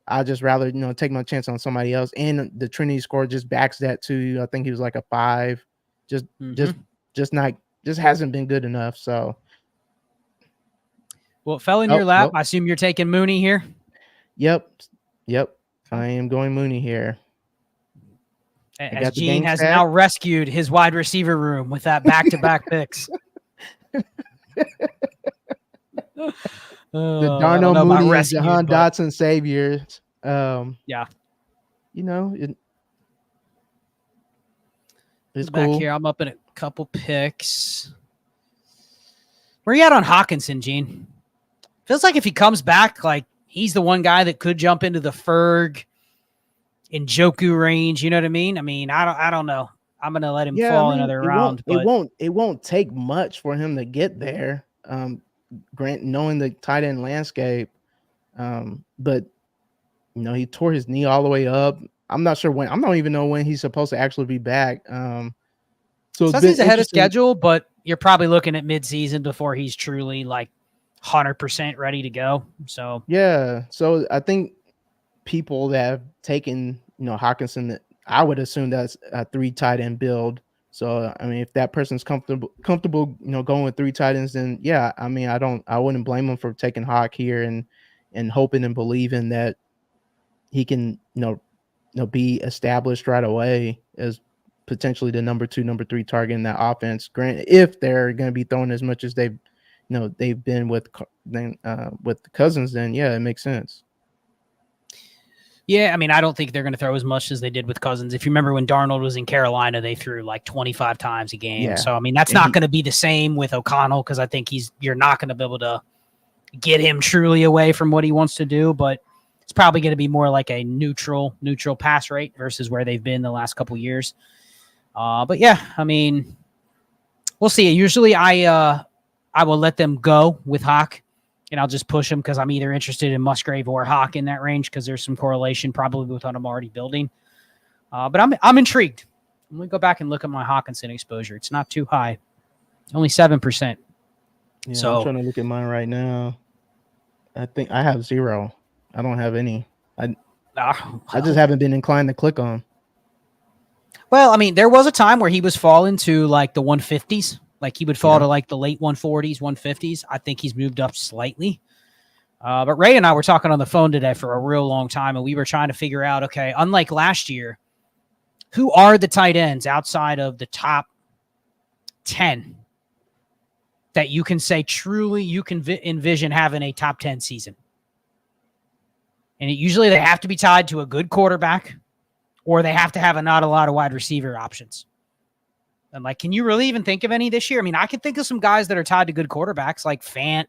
I'd just rather, take my chance on somebody else. And the Trinity score just backs that too. I think he was like a 5. Just Mhm. just hasn't been good enough. So Well, it fell in your lap. Nope. I assume you're taking Mooney here. Yep. I am going Mooney here. As got the Gene game has stack. now rescued his wide receiver room with that back-to-back picks. The I don't Darnell know about Mooney and rescued, Jahan but Dotson saviors. yeah. You know, it's Back cool. here, I'm up in a couple picks. Where you at on Hawkinson, Gene? Feels like if he comes back, like he's the one guy that could jump into the Ferg in Joku range. You know what I mean? I don't know. I'm gonna let him fall another round, but it won't take much for him to get there. Grant, knowing the tight end landscape, but he tore his knee all the way up. I'm not sure when. I don't even know when he's supposed to actually be back. So it's says been he's ahead of interesting. schedule, but you're probably looking at mid-season before he's truly like 100% ready to go. So Yeah, so I think people that have taken Hawkinson, I would assume that's a 3 tight end build. So I mean, if that person's comfortable going with 3 tight ends, then yeah, I mean, I wouldn't blame him for taking Hawk here and hoping and believing that he can be established right away as potentially the number 2, number 3 target in that offense. Granted, if they're going to be throwing as much as they've been with Cousins, then yeah, it makes sense. yeah, I mean, I don't think they're going to throw as much as they did with Cousins. If you remember when Darnold was in Carolina, they threw like 25 times a game. Yeah. So I mean, that's not going to be the same with O'Connell because I think you're not going to be able to get him truly away from what he wants to do, but it's probably going to be more like a neutral pass rate versus where they've been the last couple of years. But yeah, I mean, we'll see. Usually I will let them go with Hawk and I'll just push them because I'm either interested in Musgrave or Hawk in that range because there's some correlation probably with what I'm already building. But I'm intrigued. I'm going to go back and look at my Hawkinson exposure. It's not too high. Only 7%. Yeah, so I'm trying to look at mine right now. I think I have 0. I don't have any. I just haven't been inclined to click on. Well, I mean, there was a time where he was falling to like the 150s. Like he would fall to like the late 140s, 150s. I think he's moved up slightly. But Ray and I were talking on the phone today for a real long time, and we were trying to figure out, okay, unlike last year, who are the tight ends outside of the top 10 that you can say truly you can envision having a top 10 season? And usually they have to be tied to a good quarterback or they have to have not a lot of wide receiver options. And like, can you really even think of any this year? I mean, I can think of some guys that are tied to good quarterbacks like Fant,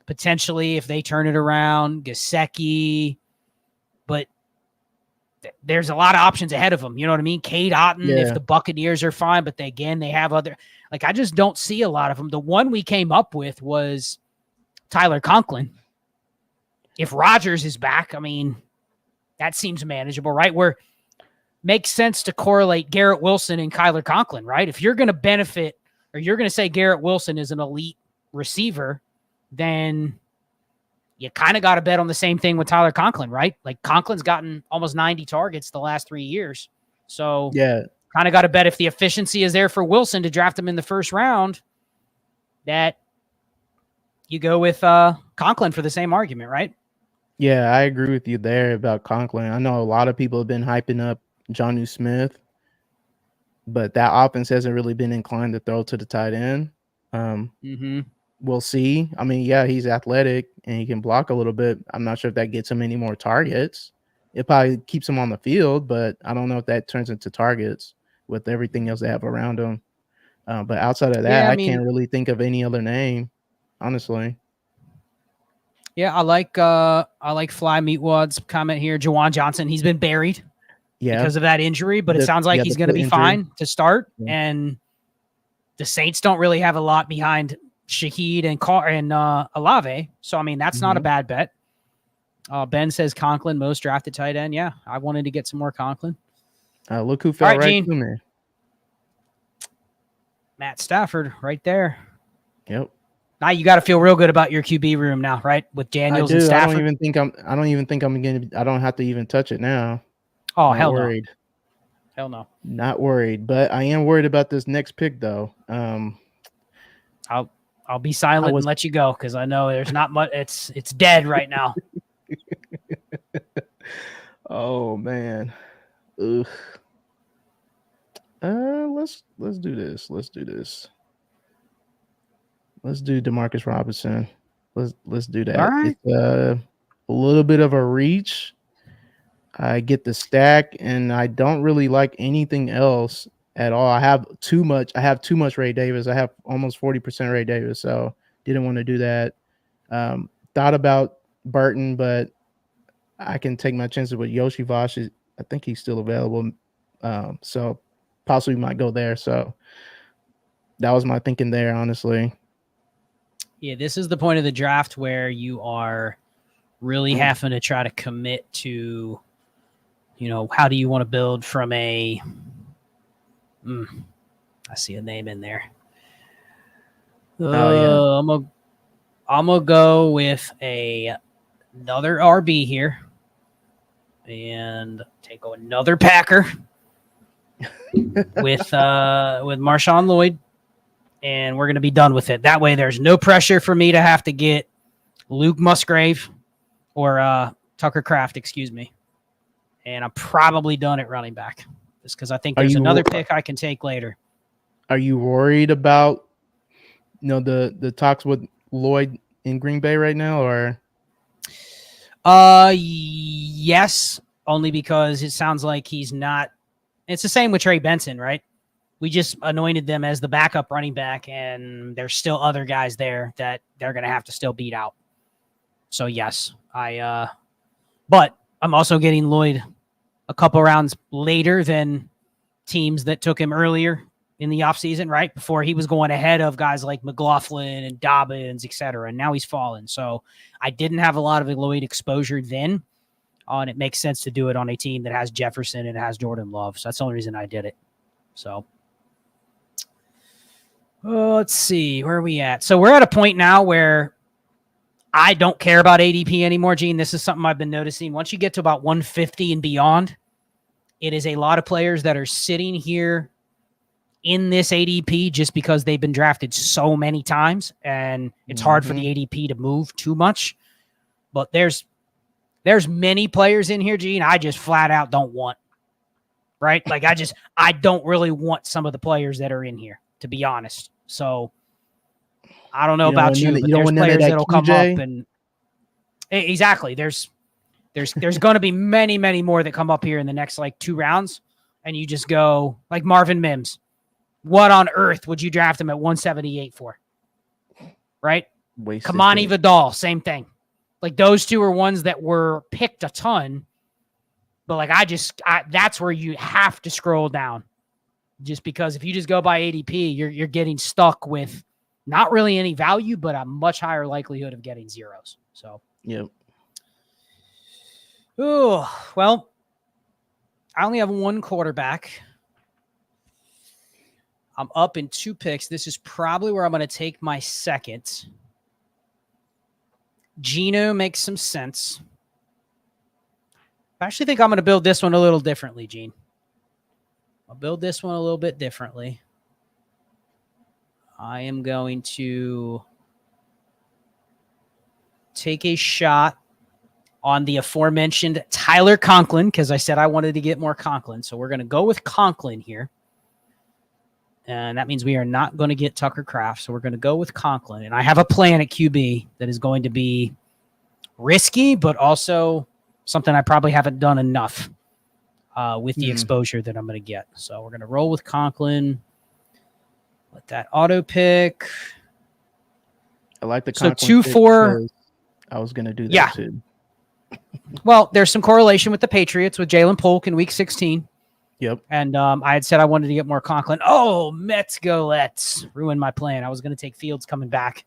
potentially if they turn it around, Gesicki, but there's a lot of options ahead of them. You know what I mean? Cade Otton, if the Buccaneers are fine, but they have other, like, I just don't see a lot of them. The one we came up with was Tyler Conklin. If Rodgers is back, I mean, that seems manageable, right? Where makes sense to correlate Garrett Wilson and Kyler Conklin, right? If you're going to benefit or you're going to say Garrett Wilson is an elite receiver, then you kind of got to bet on the same thing with Tyler Conklin, right? Like Conklin's gotten almost 90 targets the last 3 years. So yeah, kind of got to bet if the efficiency is there for Wilson to draft him in the first round, that you go with Conklin for the same argument, right? Yeah, I agree with you there about Conklin. I know a lot of people have been hyping up Jonnu Smith, but that offense hasn't really been inclined to throw to the tight end. We'll see. I mean, yeah, he's athletic and he can block a little bit. I'm not sure if that gets him any more targets. It probably keeps him on the field, but I don't know if that turns into targets with everything else they have around him. But outside of that, I can't really think of any other name, honestly. Yeah, I like Fly Meatwad's comment here. Jawan Johnson, he's been buried because of that injury, but it sounds like he's going to be fine to start. Yeah. And the Saints don't really have a lot behind Shaheed and Olave. So, I mean, that's not a bad bet. Ben says Conklin, most drafted tight end. Yeah, I wanted to get some more Conklin. Look who fell right to me. Matt Stafford right there. Yep. Now you got to feel real good about your QB room now, right? With Daniels and Stafford. I don't even think I'm going to. I don't have to even touch it now. Oh, hell no. Hell no. Not worried, but I am worried about this next pick though. I'll be silent and let you go because I know there's not much. It's dead right now. Oh man. Ugh. Let's do this. Let's do this. Let's do Demarcus Robinson. Let's do that. All right. It's a little bit of a reach. I get the stack, and I don't really like anything else at all. I have too much Ray Davis. I have almost 40% Ray Davis, so didn't want to do that. Thought about Burton, but I can take my chances with Yoshi Vosh. I think he's still available, so possibly might go there. So that was my thinking there, honestly. Yeah, this is the point of the draft where you are really having to try to commit to, how do you want to build from a I see a name in there. Yeah. I'm gonna go with another RB here and take another Packer with Marshawn Lloyd, and we're gonna be done with it. That way, there's no pressure for me to have to get Luke Musgrave or Tucker Kraft, excuse me. And I'm probably done at running back just because I think there's another pick I can take later. Are you worried about the talks with Lloyd in Green Bay right now, or? Yes, only because it sounds like he's not. It's the same with Trey Benson, right? We just anointed them as the backup running back, and there's still other guys there that they're going to have to still beat out. So yes, but I'm also getting Lloyd a couple rounds later than teams that took him earlier in the offseason, right? Before he was going ahead of guys like McLaughlin and Dobbins, et cetera. And now he's fallen. So I didn't have a lot of Lloyd exposure then. And it makes sense to do it on a team that has Jefferson and has Jordan Love. So that's the only reason I did it. So let's see. Where are we at? So we're at a point now where I don't care about ADP anymore, Gene. This is something I've been noticing. Once you get to about 150 and beyond, it is a lot of players that are sitting here in this ADP just because they've been drafted so many times, and it's hard for the ADP to move too much. But there's many players in here, Gene, I just flat out don't want, right? Like I don't really want some of the players that are in here, to be honest. So I don't know about you, but there's players that'll come up and exactly. There's going to be many, many more that come up here in the next like 2 rounds, and you just go like Marvin Mims. What on earth would you draft him at 178 for? Right? Kamani Vidal, same thing. Like those two are ones that were picked a ton, but like that's where you have to scroll down, just because if you just go by ADP, you're getting stuck with not really any value, but a much higher likelihood of getting zeros. So, yep. Oh, well, I only have one quarterback. I'm up in 2 picks. This is probably where I'm going to take my second. Geno makes some sense. I actually think I'm going to build this one a little differently, Gene. I'll build this one a little bit differently. I am going to take a shot on the aforementioned Tyler Conklin, because I said I wanted to get more Conklin. So we're going to go with Conklin here. And that means we are not going to get Tucker Kraft. So we're going to go with Conklin. And I have a plan at QB that is going to be risky, but also something I probably haven't done enough with the exposure that I'm going to get. So we're going to roll with Conklin. Let that auto pick. I like the Conklin. So 2-4. I was going to do that too. Well, there's some correlation with the Patriots with Jalen Polk in week 16. Yep. And I had said I wanted to get more Conklin. Oh, Mets go Let's. Ruined my plan. I was going to take Fields coming back.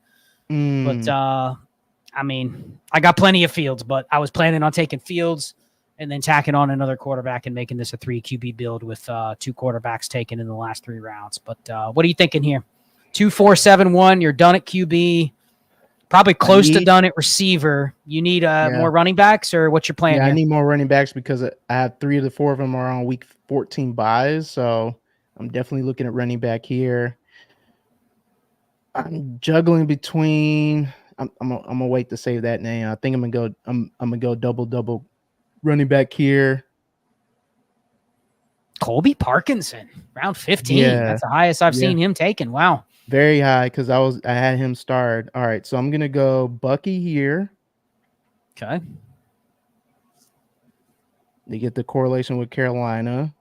But, I mean, I got plenty of Fields, but I was planning on taking Fields and then tacking on another quarterback and making this a 3 QB build with 2 quarterbacks taken in the last 3 rounds. But what are you thinking here? 2, 4, 7, 1. You're done at QB. Probably close to done at receiver. You need more running backs, or what's your plan? Yeah, here? I need more running backs because I have 3 of the 4 of them are on week 14 buys. So I'm definitely looking at running back here. I'm juggling between. I'm gonna wait to save that name. I think I'm gonna go double running back here. Colby Parkinson, round 15. Yeah, That's the highest I've seen him taken. Wow. Very high because I had him starred. All right, so I'm gonna go Bucky here. Okay. They get the correlation with Carolina.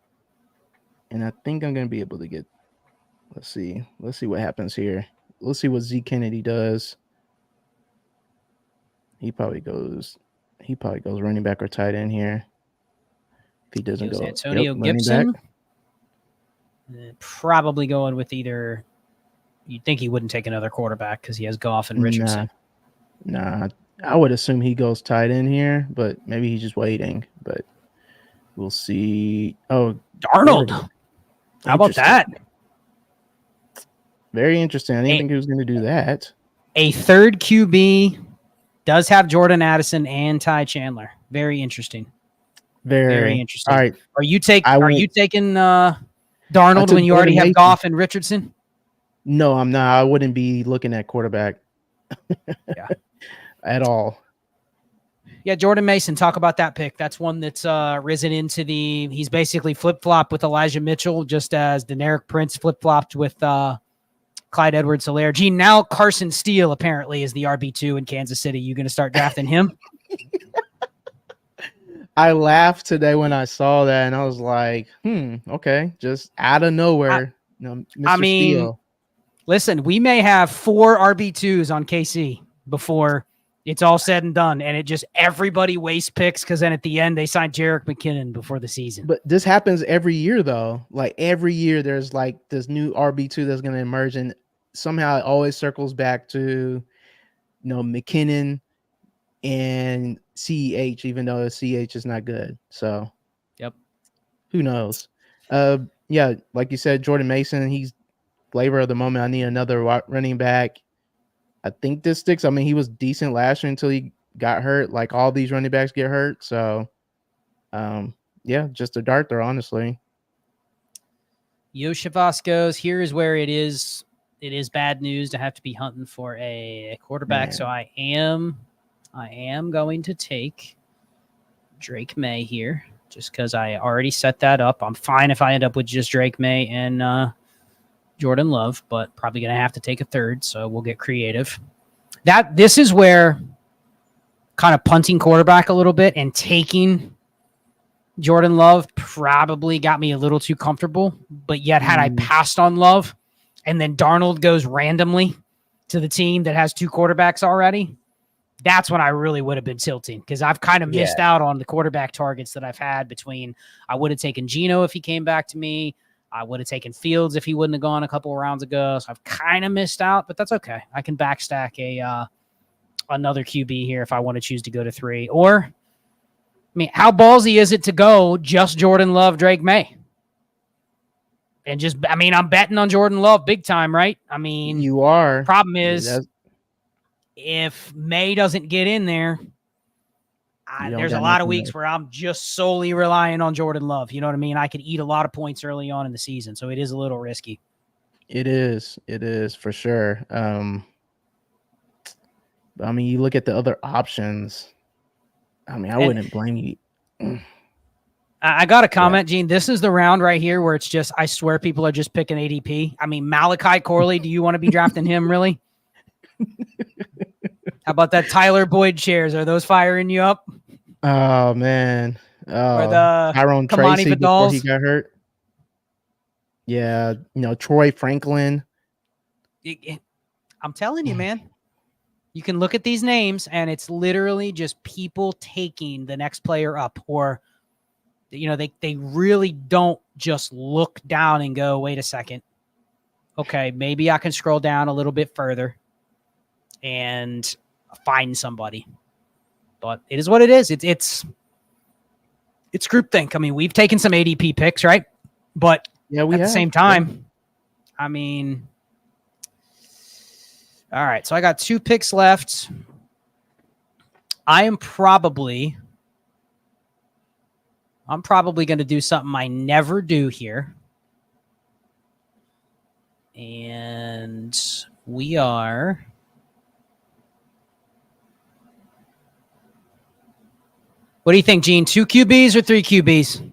And I think I'm gonna be able to get let's see what happens here. Let's see what Z Kennedy does. He probably goes running back or tight end here. If he doesn't go Antonio Gibson. Probably going with either. You'd think he wouldn't take another quarterback because he has Goff and Richardson. Nah, I would assume he goes tight end here, but maybe he's just waiting. But we'll see. Oh, Darnold. How about that? Very interesting. I didn't think he was going to do that. A third QB does have Jordan Addison and Ty Chandler. Very interesting. Very interesting. All right. Are you taking Darnold when you already have Goff and Richardson? No, I'm not. I wouldn't be looking at quarterback at all. Yeah, Jordan Mason, talk about that pick. That's one that's risen into he's basically flip-flopped with Elijah Mitchell, just as Deneric Prince flip-flopped with Clyde Edwards-Helaire. Gene, now Carson Steele apparently is the RB2 in Kansas City. You going to start drafting him? I laughed today when I saw that, and I was like, okay, just out of nowhere. Mr. Steele. Listen, we may have 4 RB2s on KC before it's all said and done, and it just everybody wastes picks because then at the end they signed Jerick McKinnon before the season. But this happens every year, though. Like every year, there's like this new RB2 that's going to emerge, and somehow it always circles back to McKinnon and CEH, even though CEH is not good. So, who knows? Yeah, like you said, Jordan Mason, he's flavor of the moment. I need another running back. I think this sticks. I mean, he was decent last year until he got hurt. Like all these running backs get hurt. So, just a dart throw, honestly. Yoshavas goes, here is where it is. It is bad news to have to be hunting for a quarterback. Man. So I am going to take Drake May here just because I already set that up. I'm fine if I end up with just Drake May and Jordan Love, but probably going to have to take a third, so we'll get creative. This is where kind of punting quarterback a little bit and taking Jordan Love probably got me a little too comfortable, but yet had I passed on Love and then Darnold goes randomly to the team that has 2 quarterbacks already, that's when I really would have been tilting because I've kind of missed out on the quarterback targets that I've had between I would have taken Geno if he came back to me. I would have taken Fields if he wouldn't have gone a couple of rounds ago. So I've kind of missed out, but that's okay. I can backstack another QB here if I want to choose to go to 3. Or, I mean, how ballsy is it to go just Jordan Love, Drake May? And I'm betting on Jordan Love big time, right? I mean, you are. Problem is, if May doesn't get in there, there's a lot of weeks where I'm just solely relying on Jordan Love. You know what I mean? I could eat a lot of points early on in the season, so it is a little risky. It is for sure. I mean, you look at the other options. I mean, I wouldn't blame you. I got a comment, Gene. This is the round right here where it's just, I swear people are just picking ADP. I mean, Malachi Corley, do you want to be drafting him, really? How about that Tyler Boyd shares? Are those firing you up? Oh, man. Or the Tyrone Tracy before he got hurt. Yeah, Troy Franklin. I'm telling you, man. You can look at these names, and it's literally just people taking the next player up. Or, they really don't just look down and go, wait a second. Okay, maybe I can scroll down a little bit further and find somebody. But it is what it is. It's groupthink. I mean, we've taken some ADP picks, right? But at the same time, I mean, All right, so I got 2 picks left. I'm probably going to do something I never do here. And we are... What do you think, Gene? 2 QBs or 3 QBs?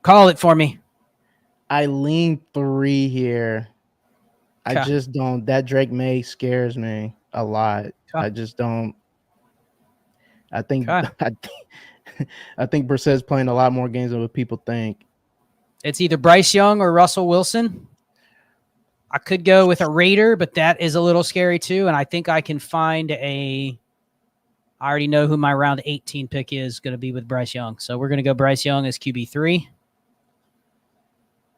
Call it for me. I lean 3 here. Okay. I just don't. That Drake May scares me a lot. Okay. I just don't. I think Okay. I think Brissett's playing a lot more games than what people think. It's either Bryce Young or Russell Wilson. I could go with a Raider, but that is a little scary too. And I think I can find I already know who my round 18 pick is going to be with Bryce Young. So we're going to go Bryce Young as QB3.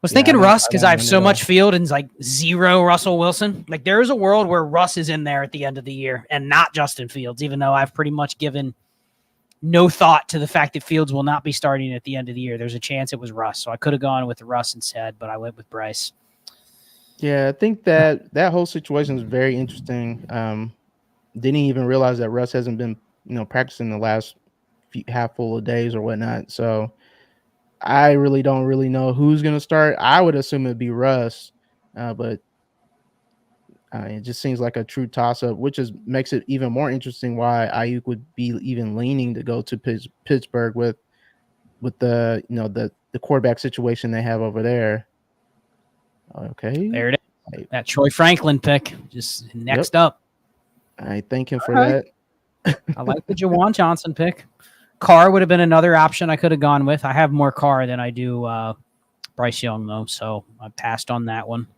Was thinking Russ because I have so much field and like 0 Russell Wilson. Like there is a world where Russ is in there at the end of the year and not Justin Fields, even though I've pretty much given no thought to the fact that Fields will not be starting at the end of the year. There's a chance it was Russ. So I could have gone with Russ instead, but I went with Bryce. Yeah, I think that whole situation is very interesting. Didn't even realize that Russ hasn't been, practicing the last half full of days or whatnot. So I really don't know who's going to start. I would assume it'd be Russ, but it just seems like a true toss-up, which makes it even more interesting why Ayuk would be even leaning to go to Pittsburgh with the the quarterback situation they have over there. Okay, there it is. That Troy Franklin pick, just next up. I thank him for that. I like the Jawan Johnson pick. Carr would have been another option I could have gone with. I have more Carr than I do Bryce Young, though, so I passed on that one.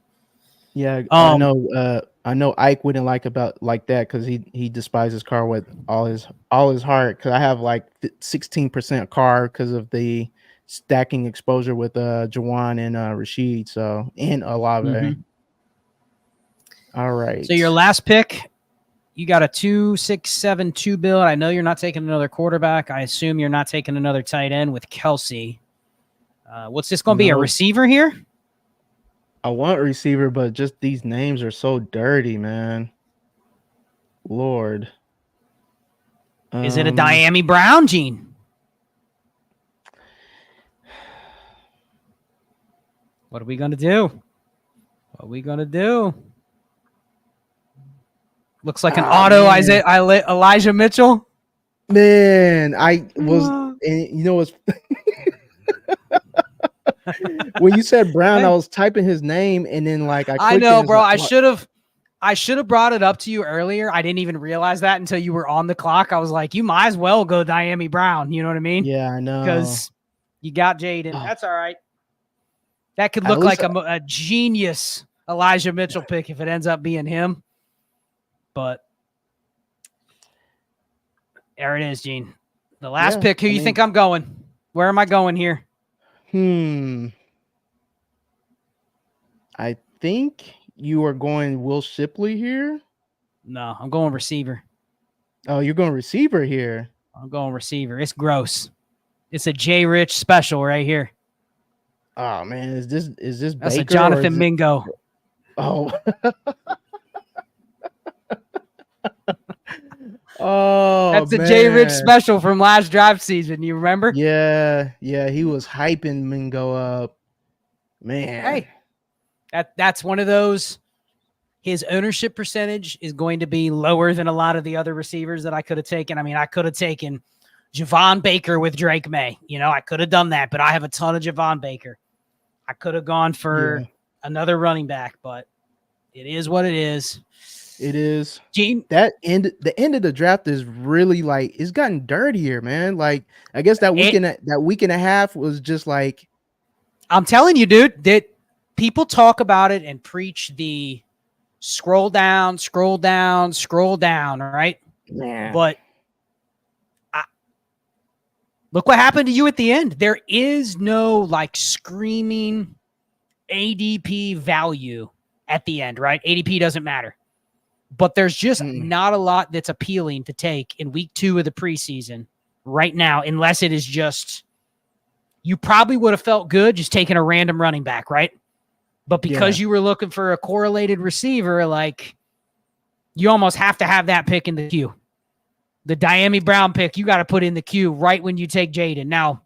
Yeah, I know Ike wouldn't like that because he despises Carr with all his heart. Because I have like 16% Carr because of the stacking exposure with Jawan and Rashid, and Olave. Mm-hmm. All right. So your last pick, you got a 2-6-7-2 build. I know you're not taking another quarterback. I assume you're not taking another tight end with Kelsey. What's this going to be, a receiver here? I want a receiver, but just these names are so dirty, man. Lord. Is it a Diami Brown, Gene? What are we going to do? Looks like an auto Elijah Mitchell. Man, I was, and you know what's when you said Brown, I was typing his name, and then I know, bro. I should have brought it up to you earlier. I didn't even realize that until you were on the clock. I was like, you might as well go Diami Brown. You know what I mean? Yeah, I know. Because you got Jaden. That's all right. That could look like a genius Elijah Mitchell pick if it ends up being him. But there it is, Gene. The last pick. Who you think I'm going? Where am I going here? I think you are going Will Shipley here. No, I'm going receiver. Oh, you're going receiver here. I'm going receiver. It's gross. It's a J Rich special right here. Oh man, is this That's Baker a Jonathan Mingo. Oh. Oh, that's a J Rich special from last draft season. You remember? Yeah, he was hyping Mingo up. Man. Hey, that's one of those. His ownership percentage is going to be lower than a lot of the other receivers that I could have taken. I mean, I could have taken Javon Baker with Drake May. I could have done that, but I have a ton of Javon Baker. I could have gone for another running back, but it is what it is. It is. Gene, the end of the draft is really it's gotten dirtier, man. I guess that week and a half was just I'm telling you, dude, that people talk about it and preach the scroll down, right? Yeah. But look what happened to you at the end. There is no screaming ADP value at the end, right? ADP doesn't matter. But there's just not a lot that's appealing to take in week 2 of the preseason right now, unless it is just, you probably would have felt good just taking a random running back, right? But because you were looking for a correlated receiver, you almost have to have that pick in the queue. The Diami Brown pick, you got to put in the queue right when you take Jaden. Now,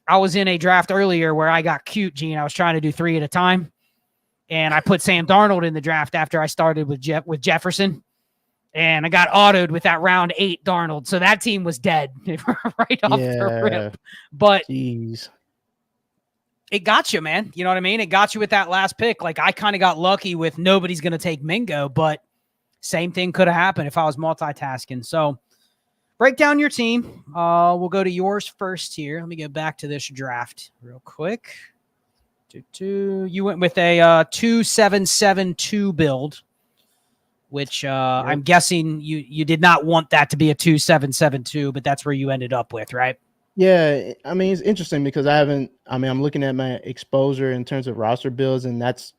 I was in a draft earlier where I got cute, Gene. I was trying to do 3 at a time, and I put Sam Darnold in the draft after I started with Jefferson, and I got autoed with that round 8 Darnold. So that team was dead right off the rip. But jeez, it got you, man. You know what I mean? It got you with that last pick. Like, I kind of got lucky with nobody's going to take Mingo, but same thing could have happened if I was multitasking. So break down your team. We'll go to yours first here. Let me get back to this draft real quick. You went with a 2-7-7-2 build, which I'm guessing you did not want that to be a 2-7-7-2, but that's where you ended up with, right? Yeah, I mean, it's interesting because I'm looking at my exposure in terms of roster builds, and that's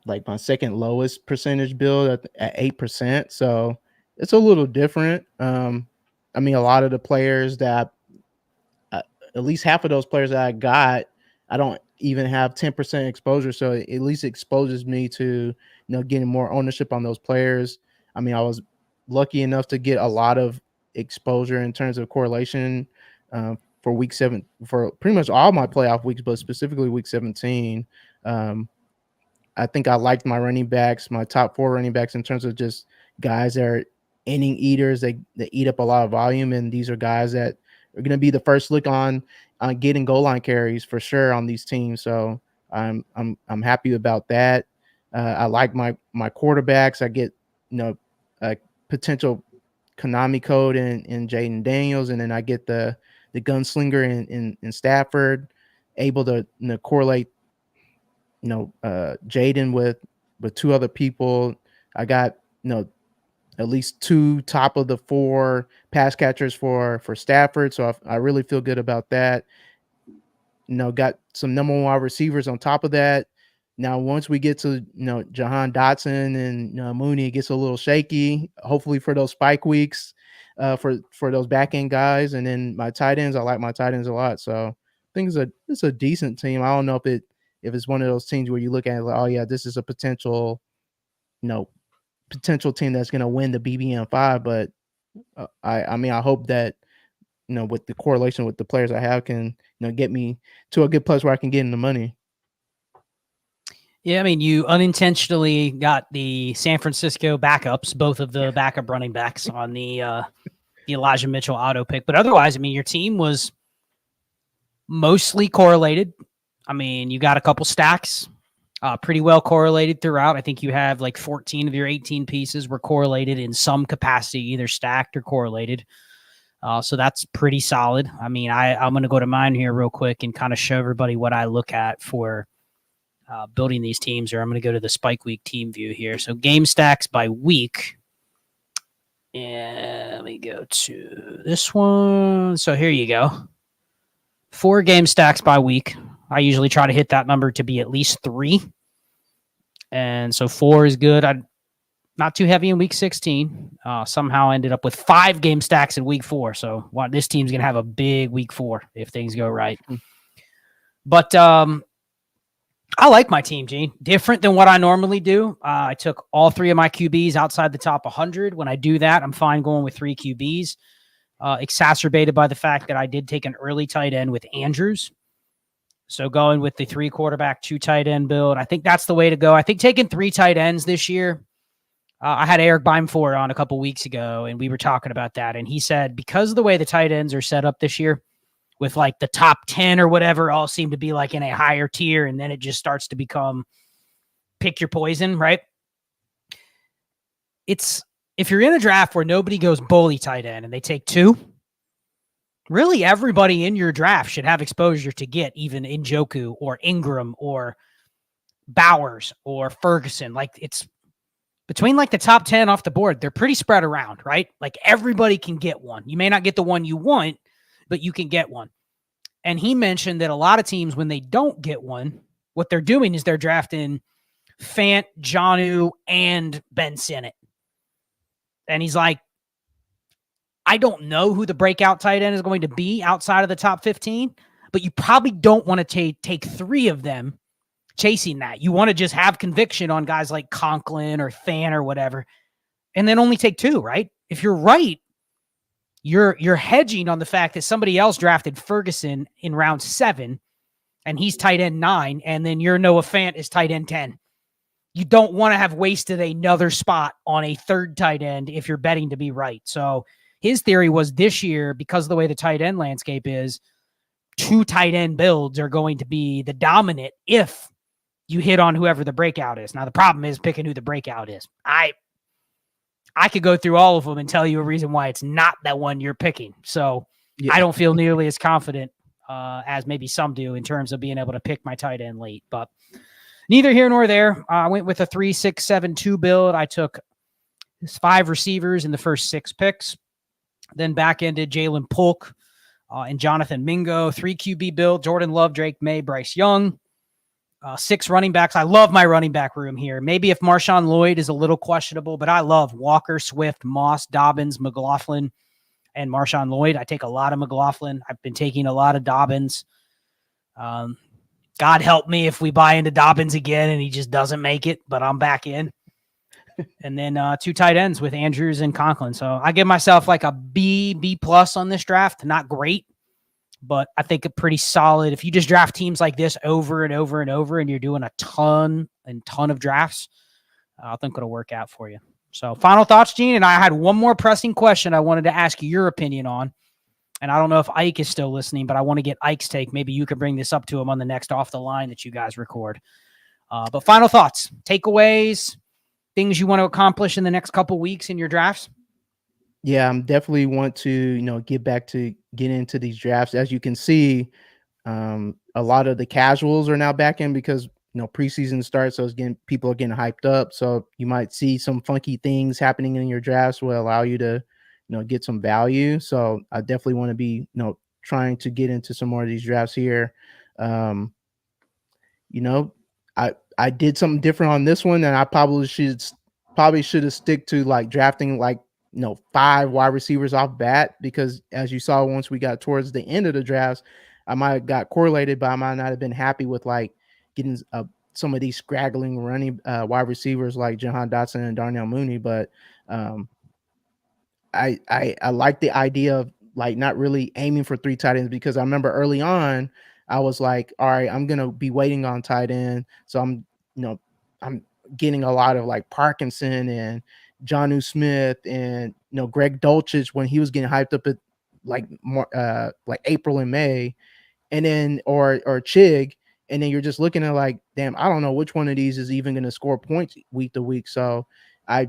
like my second lowest percentage build at 8%. So it's a little different. I mean, a lot of the players that at least half of those players that I got, I don't even have 10% exposure. So it at least exposes me to, getting more ownership on those players. I mean, I was lucky enough to get a lot of exposure in terms of correlation for week 7, for pretty much all my playoff weeks, but specifically week 17. I think I liked my running backs, my top 4 running backs, in terms of just guys that are inning eaters. They eat up a lot of volume, and these are guys that are going to be the first look on getting goal line carries for sure on these teams. So I'm happy about that. I like my quarterbacks. I get a potential Konami code in Jaden Daniels, and then I get the gunslinger in Stafford, able to correlate Jaden with 2 other people. I got at least 2 top of the 4 pass catchers for Stafford, so I really feel good about that. Got some number 1 wide receivers on top of that. Now, once we get to Jahan Dotson and Mooney, it gets a little shaky. Hopefully for those spike weeks, for those back end guys, and then my tight ends. I like my tight ends a lot, so I think it's a decent team. I don't know if it's one of those teams where you look at it like, oh yeah, this is a potential team that's going to win the BBM5. But I mean, I hope that with the correlation with the players I have can get me to a good place where I can get in the money. Yeah, I mean, you unintentionally got the San Francisco backups, both of the backup running backs on the Elijah Mitchell auto pick. But otherwise, I mean, your team was mostly correlated. I mean, you got a couple stacks, pretty well correlated throughout. I think you have like 14 of your 18 pieces were correlated in some capacity, either stacked or correlated. So that's pretty solid. I mean, I'm going to go to mine here real quick and kind of show everybody what I look at for building these teams, or I'm going to go to the Spike Week team view here. So game stacks by week. And let me go to this one. So here you go. 4 game stacks by week. I usually try to hit that number to be at least 3. And so 4 is good. I'm not too heavy in week 16. Somehow ended up with 5 game stacks in week 4. So this team's going to have a big week 4 if things go right. But I like my team, Gene. Different than what I normally do. I took all 3 of my QBs outside the top 100. When I do that, I'm fine going with 3 QBs. Exacerbated by the fact that I did take an early tight end with Andrews. So going with the 3 quarterback, 2 tight end build, I think that's the way to go. I think taking 3 tight ends this year, I had Eric Beimfort on a couple weeks ago, and we were talking about that. And he said, because of the way the tight ends are set up this year, with like the top 10 or whatever, all seem to be like in a higher tier, and then it just starts to become pick your poison, right? If you're in a draft where nobody goes bully tight end and they take 2, really everybody in your draft should have exposure to get even Njoku or Ingram or Bowers or Ferguson. Like, it's between like the top 10 off the board, they're pretty spread around, right? Like, everybody can get one. You may not get the one you want, but you can get one. And he mentioned that a lot of teams, when they don't get one, what they're doing is they're drafting Fant, Jonnu, and Ben Sinnott. And he's like, I don't know who the breakout tight end is going to be outside of the top 15, but you probably don't want to take 3 of them chasing that. You want to just have conviction on guys like Conklin or Fan or whatever. and then only take 2, right? If you're right, you're hedging on the fact that somebody else drafted Ferguson in round 7 and he's tight end 9, and then your Noah Fant is tight end 10. You don't want to have wasted another spot on a third tight end if you're betting to be right. So his theory was this year, because of the way the tight end landscape is, 2 tight end builds are going to be the dominant if you hit on whoever the breakout is. Now, the problem is picking who the breakout is. I could go through all of them and tell you a reason why it's not that one you're picking. So yeah. I don't feel nearly as confident as maybe some do in terms of being able to pick my tight end late. But neither here nor there. I went with a 3-6-7-2 build. I took 5 receivers in the first 6 picks. Then back-ended Jalen Polk and Jonathan Mingo. 3 QB build, Jordan Love, Drake May, Bryce Young. 6 running backs. I love my running back room here. Maybe if Marshawn Lloyd is a little questionable, but I love Walker, Swift, Moss, Dobbins, McLaughlin, and Marshawn Lloyd. I take a lot of McLaughlin. I've been taking a lot of Dobbins. God help me if we buy into Dobbins again and he just doesn't make it, but I'm back in. And then 2 tight ends with Andrews and Conklin. So I give myself like a B+ on this draft. Not great, but I think a pretty solid. If you just draft teams like this over and over and over, and you're doing a ton of drafts, I think it'll work out for you. So final thoughts, Gene. And I had one more pressing question I wanted to ask your opinion on. And I don't know if Ike is still listening, but I want to get Ike's take. Maybe you could bring this up to him on the next Off the Line that you guys record. But final thoughts, takeaways, things you want to accomplish in the next couple weeks in your drafts. Yeah, I'm definitely want to, get into these drafts. As you can see, a lot of the casuals are now back in because, preseason starts. So people are getting hyped up. So you might see some funky things happening in your drafts will allow you to, get some value. So I definitely want to be, trying to get into some more of these drafts here. I did something different on this one, and I probably should have stick to like drafting 5 wide receivers off bat, because as you saw, once we got towards the end of the drafts, I might have got correlated, but I might not have been happy with getting some of these scraggling running wide receivers like Jahan Dotson and Darnell Mooney. But I like the idea of not really aiming for 3 tight ends, because I remember early on I was like, all right, I'm gonna be waiting on tight end, so I'm getting a lot of Parkinson and Jonnu Smith and Greg Dulcich when he was getting hyped up at April and May, and then or Chig, and then you're just looking at damn, I don't know which one of these is even going to score points week to week. So I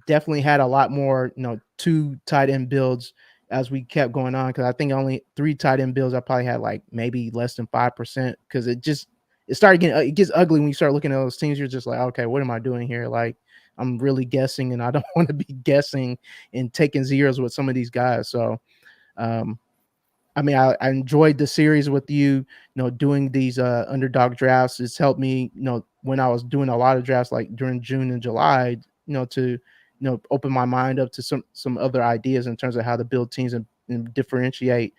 definitely had a lot more 2 tight end builds as we kept going on, because I think only 3 tight end builds I probably had maybe less than 5%, because it gets ugly when you start looking at those teams. You're just like, okay, what am I doing here? I'm really guessing, and I don't want to be guessing and taking zeros with some of these guys. So, I enjoyed the series with you, doing these underdog drafts. It's helped me, when I was doing a lot of drafts during June and July, to open my mind up to some other ideas in terms of how to build teams and differentiate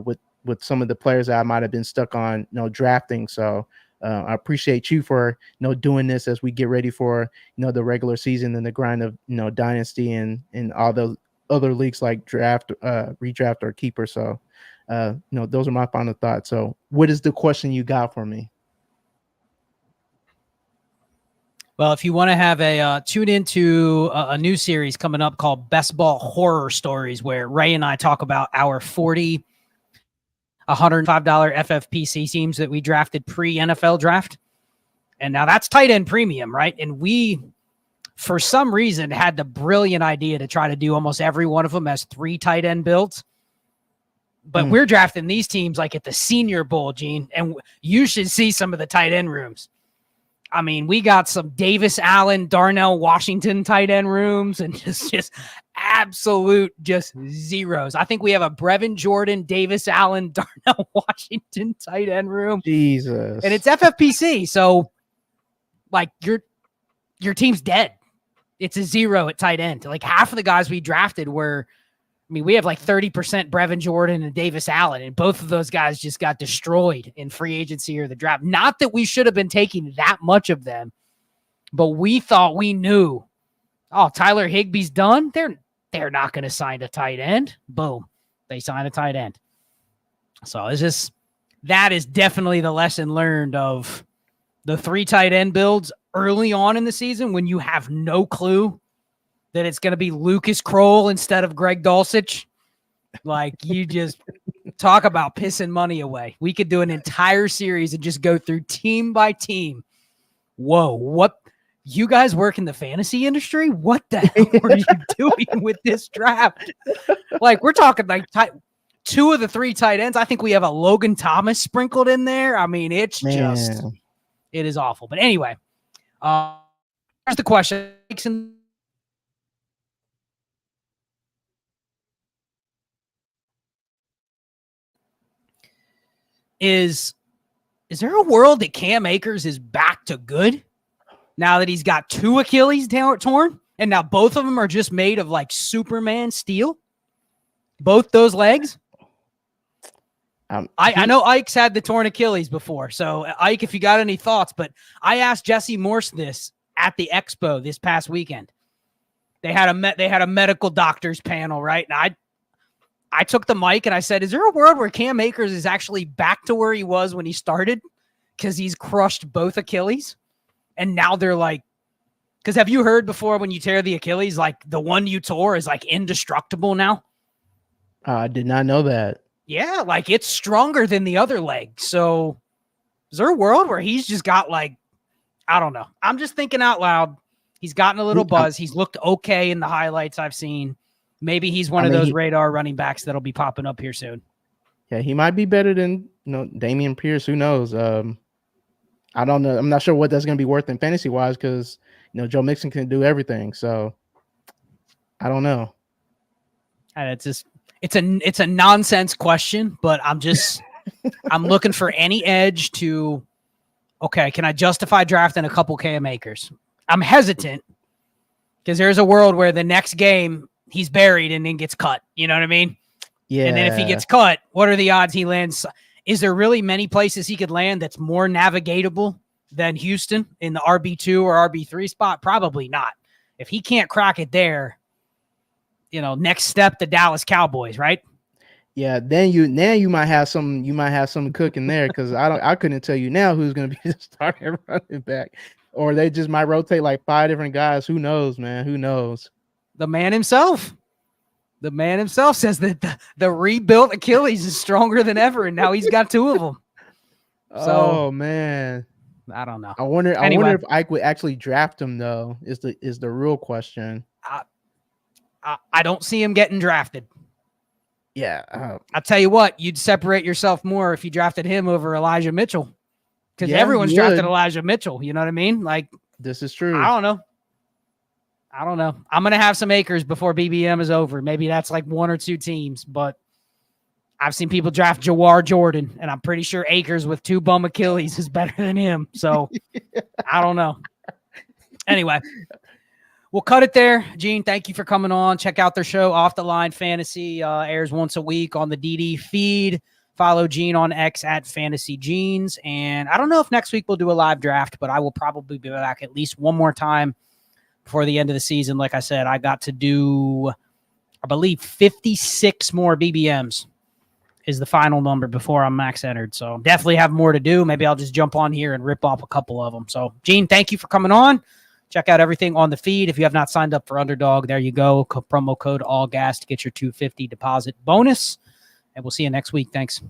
with some of the players that I might have been stuck on, drafting. So I appreciate you for doing this as we get ready for the regular season and the grind of dynasty and all those other leagues like draft, redraft, or keeper. So those are my final thoughts. So what is the question you got for me? Well, if you want to have a tune into a new series coming up called Bestball Horror Stories, where Ray and I talk about our 40 $105 FFPC teams that we drafted pre-NFL draft. And now that's tight end premium, right? And we, for some reason, had the brilliant idea to try to do almost every one of them as 3 tight end builds. But we're drafting these teams at the Senior Bowl, Gene, and you should see some of the tight end rooms. I mean, we got some Davis Allen, Darnell Washington tight end rooms, and just absolute zeros. I think we have a Brevin Jordan, Davis Allen, Darnell Washington tight end room. Jesus. And it's FFPC. So your team's dead. It's a 0 at tight end. Half of the guys we drafted were, we have 30% Brevin Jordan and Davis Allen, and both of those guys just got destroyed in free agency or the draft. Not that we should have been taking that much of them, but we thought we knew, oh, Tyler Higbee's done. They're not going to sign a tight end. Boom. They sign a tight end. So it's just, that is definitely the lesson learned of the 3 tight end builds early on in the season when you have no clue that it's going to be Lucas Kroll instead of Greg Dulcich. Like, you just talk about pissing money away. We could do an entire series and just go through team by team. Whoa, what? You guys work in the fantasy industry? What the hell are you doing with this draft? Like, we're talking like 2 of the 3 tight ends. I think we have a Logan Thomas sprinkled in there. I mean, it's just, it is awful. But anyway, here's the question. Is there a world that Cam Akers is back to good now that he's got 2 Achilles torn, and now both of them are just made of like Superman steel? Both those legs. I know Ike's had the torn Achilles before, so Ike, if you got any thoughts, but I asked Jesse Morse this at the expo this past weekend. They had a medical doctors panel, right? And I took the mic and I said, is there a world where Cam Akers is actually back to where he was when he started? Because he's crushed both Achilles. And now they're like, because have you heard before when you tear the Achilles, like the one you tore is like indestructible now? I did not know that. Yeah, like it's stronger than the other leg. So is there a world where he's just got like, I don't know. I'm just thinking out loud. He's gotten a little buzz. He's looked okay in the highlights I've seen. Maybe he's one of those radar running backs that'll be popping up here soon. Yeah, he might be better than Dameon Pierce. Who knows? I don't know. I'm not sure what that's going to be worth in fantasy wise because Joe Mixon can do everything. So I don't know. And it's a nonsense question, but I'm looking for any edge to. Okay, can I justify drafting a couple Cam Akers? I'm hesitant because there's a world where the next game he's buried and then gets cut. You know what I mean? Yeah. And then if he gets cut, what are the odds he lands? Is there really many places he could land that's more navigatable than Houston in the RB2 or RB3 spot? Probably not. If he can't crack it there, next step, the Dallas Cowboys, right? Yeah, then you might have some cooking there because I couldn't tell you now who's going to be the starting running back, or they just might rotate like 5 different guys. Who knows, man? Who knows? The man himself says that the rebuilt Achilles is stronger than ever, and now he's got 2 of them. So, man, I don't know. I wonder if Ike would actually draft him though. Is the real question. I don't see him getting drafted. Yeah. I'll tell you what, you'd separate yourself more if you drafted him over Elijah Mitchell. Because everyone's drafted Elijah Mitchell. You know what I mean? Like, this is true. I don't know. I'm going to have some Akers before BBM is over. Maybe that's like 1 or 2 teams. But I've seen people draft Jawar Jordan. And I'm pretty sure Akers with 2 bum Achilles is better than him. So, I don't know. Anyway. We'll cut it there. Gene, thank you for coming on. Check out their show, Off the Line Fantasy. Airs once a week on the DD feed. Follow Gene on X at Fantasy Genes. And I don't know if next week we'll do a live draft, but I will probably be back at least one more time before the end of the season. Like I said, I got to do, I believe, 56 more BBMs is the final number before I'm max entered. So definitely have more to do. Maybe I'll just jump on here and rip off a couple of them. So, Gene, thank you for coming on. Check out everything on the feed. If you have not signed up for Underdog, there you go. Promo code ALLGAS to get your $250 deposit bonus. And we'll see you next week. Thanks.